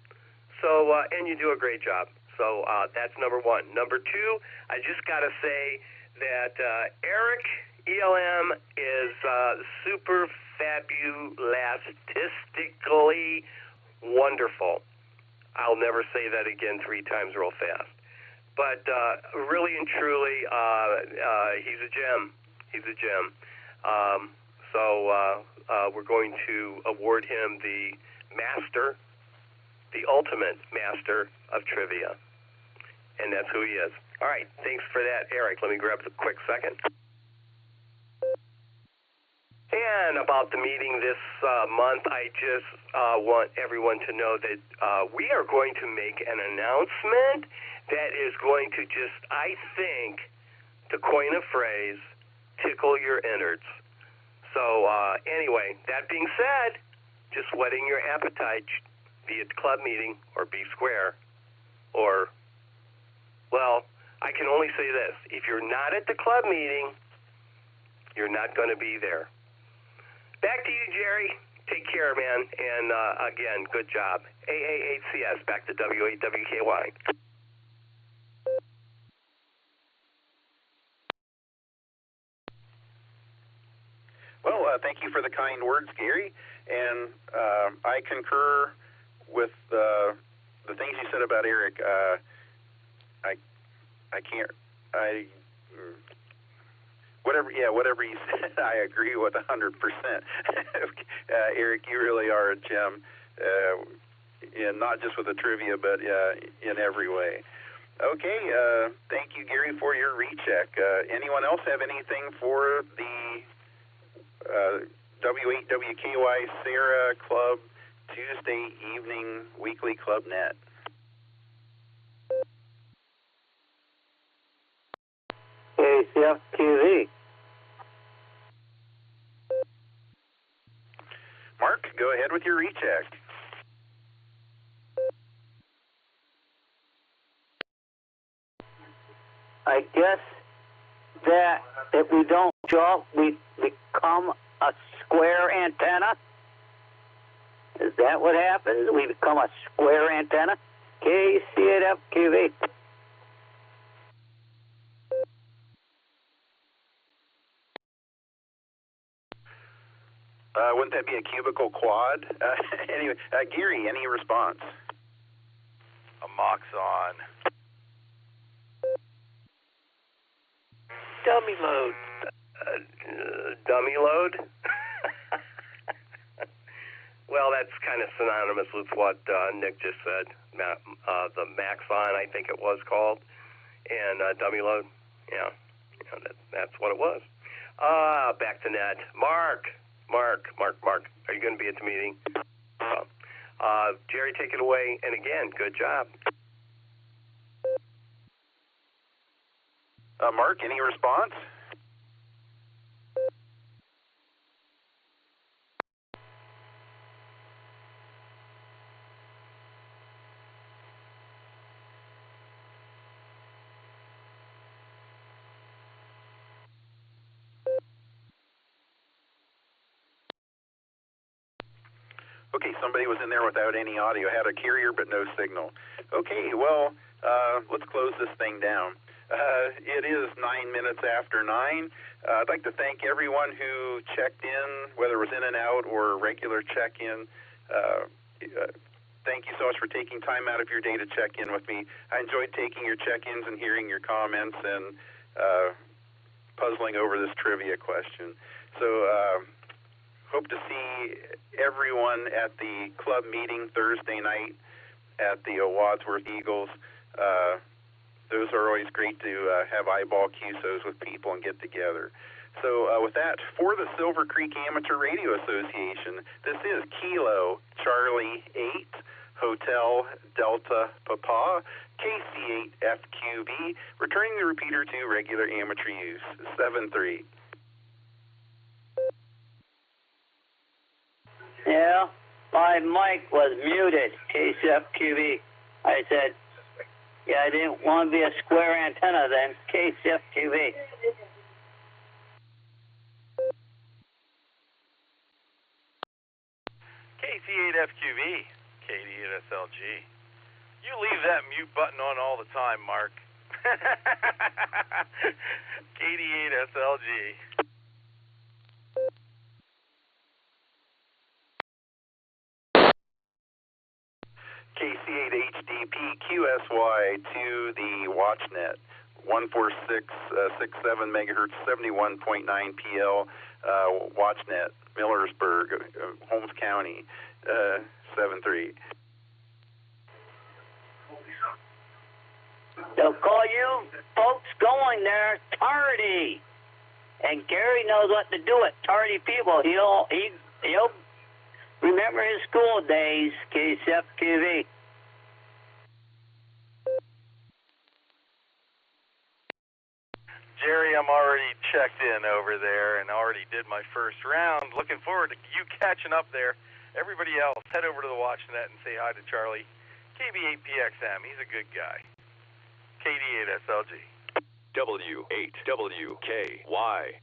So, and you do a great job. So that's number one. Number two, I just got to say that Eric ELM is super fabulastically wonderful. I'll never say that again 3 times real fast. But really and truly, he's a gem. He's a gem. So we're going to award him the master, the ultimate master of trivia. And that's who he is. All right, thanks for that, Eric. Let me grab a quick second. And about the meeting this month, I just want everyone to know that we are going to make an announcement that is going to just, I think, to coin a phrase, tickle your innards. So anyway, that being said, just whetting your appetite, be it club meeting or be square, or, well, I can only say this. If you're not at the club meeting, you're not going to be there. Back to you, Jerry. Take care, man. And again, good job. AAHCS, back to W8WKY. Well, thank you for the kind words, Gary. And I concur with the things you said about Eric. Whatever you said, I agree with 100%. Eric, you really are a gem, and not just with the trivia, but in every way. Okay, thank you, Gary, for your recheck. Anyone else have anything for the W8WKY Sarah Club Tuesday evening weekly club net? KCFQV. Mark, go ahead with your recheck. I guess that if we don't jump, we become a square antenna. Is that what happens? We become a square antenna? KCFQV. Wouldn't that be a cubical quad? Anyway, Gary, any response? A Moxon. Dummy load. Dummy load? Well, that's kind of synonymous with what Nick just said. The Maxon, I think it was called. And dummy load. Yeah, that's what it was. Back to net. Mark. Are you going to be at the meeting? Jerry, take it away. And again, good job. Mark, any response? Okay, somebody was in there without any audio, had a carrier but no signal. Okay, well, let's close this thing down. It is 9 minutes after 9. I'd like to thank everyone who checked in, whether it was in and out or regular check-in. thank you so much for taking time out of your day to check in with me. I enjoyed taking your check-ins and hearing your comments and puzzling over this trivia question. So hope to see everyone at the club meeting Thursday night at the Wadsworth Eagles. Those are always great to have eyeball QSOs with people and get together. So with that, for the Silvercreek Amateur Radio Association, this is Kilo Charlie 8 Hotel Delta Papa KC8 FQB, returning the repeater to regular amateur use, 7-3. Yeah, my mic was muted, KCFQB. I said, yeah, I didn't want to be a square antenna then, KCFQB. KC8FQV, KD8SLG. You leave that mute button on all the time, Mark. KD8SLG. KC8HDP QSY to the WatchNet, 14667 megahertz, 71.9 PL, WatchNet, Millersburg, Holmes County, 7-3. They'll call you folks going there tardy. And Gary knows what to do with tardy people. He'll remember his school days, KCFQV. Jerry, I'm already checked in over there and already did my first round. Looking forward to you catching up there. Everybody else, head over to the WatchNet and say hi to Charlie. KB8PXM, he's a good guy. KD8SLG. W8WKY.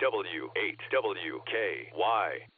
W8WKY.